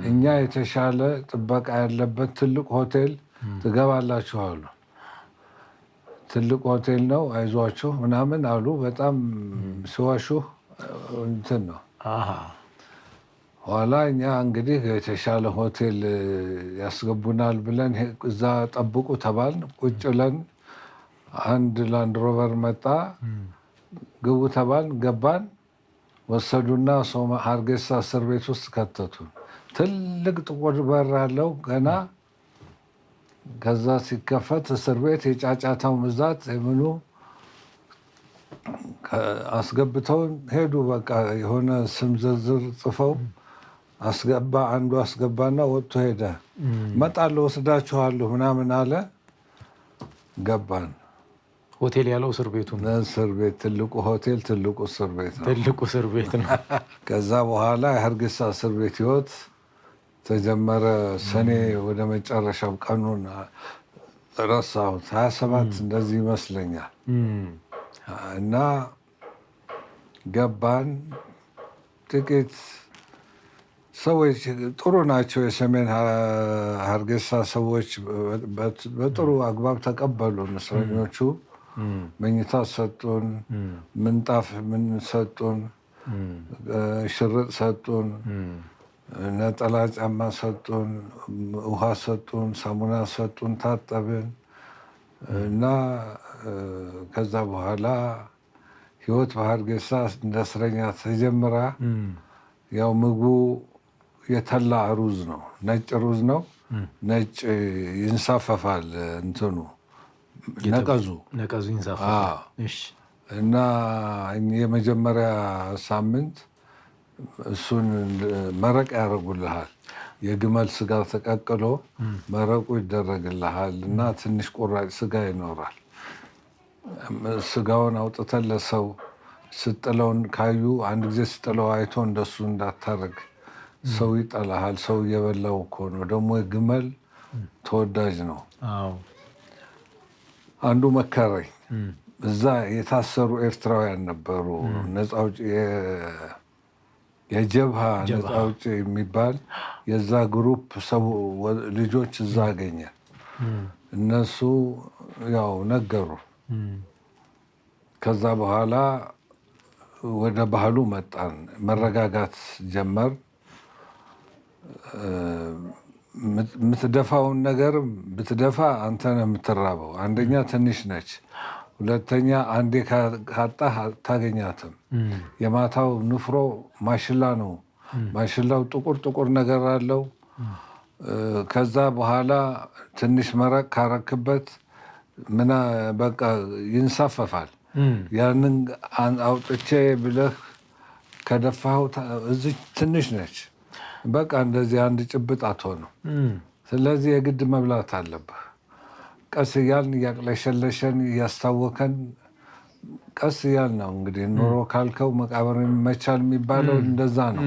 እኛ የተሻለ ጥበቃ ያለበት ትልቅ ሆቴል ትገባላችሁ አሉ። ትልቅ ሆቴል ነው አይዟችሁ ምናምን አሉ። በጣም ሲዋሹ እንትን ነው። ኋላ እኛ እንግዲህ የተሻለ ሆቴል ያስገቡናል ብለን እዛ ጠብቁ ተባልን። ቁጭ ብለን አንድ ላንድ ሮቨር መጣ፣ ግቡ ተባልን። ገባን። ወሰዱና ሀርጌሳ እስር ቤት ውስጥ ከተቱን። ትልቅ ጥቁር በር አለው ገና። ከዛ ሲከፈት እስር ቤት የጫጫታው ብዛት ምኑ አስገብተውን ሄዱ። በቃ የሆነ ስም ዝርዝር ጽፈው አስገባ። አንዱ አስገባና ወጥቶ ሄደ። እመጣለሁ ወስዳችኋለሁ ምናምን አለ። ገባን። ሆቴል ያለው እስር ቤቱ ነው። እስር ቤት ትልቁ ሆቴል ትልቁ እስር ቤት ነው። ትልቁ እስር ቤት ነው። ከዛ በኋላ የሀርጌሳ እስር ቤት ህይወት ተጀመረ። ሰኔ ወደ መጨረሻው ቀኑን ረሳሁት፣ 27 እንደዚህ ይመስለኛል። እና ገባን። ጥቂት ሰዎች ጥሩ ናቸው። የሰሜን ሀርጌሳ ሰዎች በጥሩ አግባብ ተቀበሉን። እስረኞቹ መኝታ ሰጡን፣ ምንጣፍ ምን ሰጡን፣ ሽርጥ ሰጡን። ነጠላ ጫማ ሰጡን፣ ውሃ ሰጡን፣ ሳሙና ሰጡን፣ ታጠብን እና ከዛ በኋላ ህይወት በሀርጌሳ እንደ እስረኛ ተጀምራ ያው ምግቡ የተላ ሩዝ ነው፣ ነጭ ሩዝ ነው። ነጭ ይንሳፈፋል እንትኑ ነቀዙ ይንሳፈፋል። እና የመጀመሪያ ሳምንት እሱን መረቅ ያደርጉልሃል። የግመል ስጋ ተቀቅሎ መረቁ ይደረግልሃል እና ትንሽ ቁራጭ ስጋ ይኖራል። ስጋውን አውጥተን ለሰው ስጥለውን ካዩ አንድ ጊዜ ስጥለው አይቶ እንደሱ እንዳታረግ ሰው ይጠላሃል። ሰው እየበላው እኮ ነው። ደግሞ ግመል ተወዳጅ ነው። አንዱ መከረኝ። እዛ የታሰሩ ኤርትራውያን ነበሩ። ነፃ አውጪ የጀብሃ ነፃ አውጪ የሚባል የዛ ግሩፕ ልጆች እዛ አገኘ። እነሱ ያው ነገሩ። ከዛ በኋላ ወደ ባህሉ መጣን። መረጋጋት ጀመር። የምትደፋውን ነገር ብትደፋ አንተ ነህ የምትራበው። አንደኛ ትንሽ ነች፣ ሁለተኛ አንዴ ካጣህ አታገኛትም። የማታው ንፍሮ ማሽላ ነው። ማሽላው ጥቁር ነገር አለው። ከዛ በኋላ ትንሽ መረቅ ካረክበት በቃ ይንሳፈፋል። ያንን አውጥቼ ብለህ ከደፋኸው እዚህ ትንሽ ነች። በቃ እንደዚህ አንድ ጭብጥ አትሆንም። ስለዚህ የግድ መብላት አለብህ። ቀስ እያልን እያቅለሸለሸን እያስታወከን ቀስ እያል ነው እንግዲህ ኑሮ ካልከው መቃብር መቻል የሚባለው እንደዛ ነው።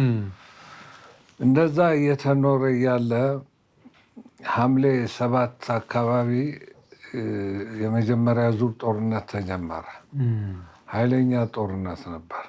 እንደዛ እየተኖረ እያለ ሐምሌ 7 አካባቢ የመጀመሪያ ዙር ጦርነት ተጀመረ። ኃይለኛ ጦርነት ነበር።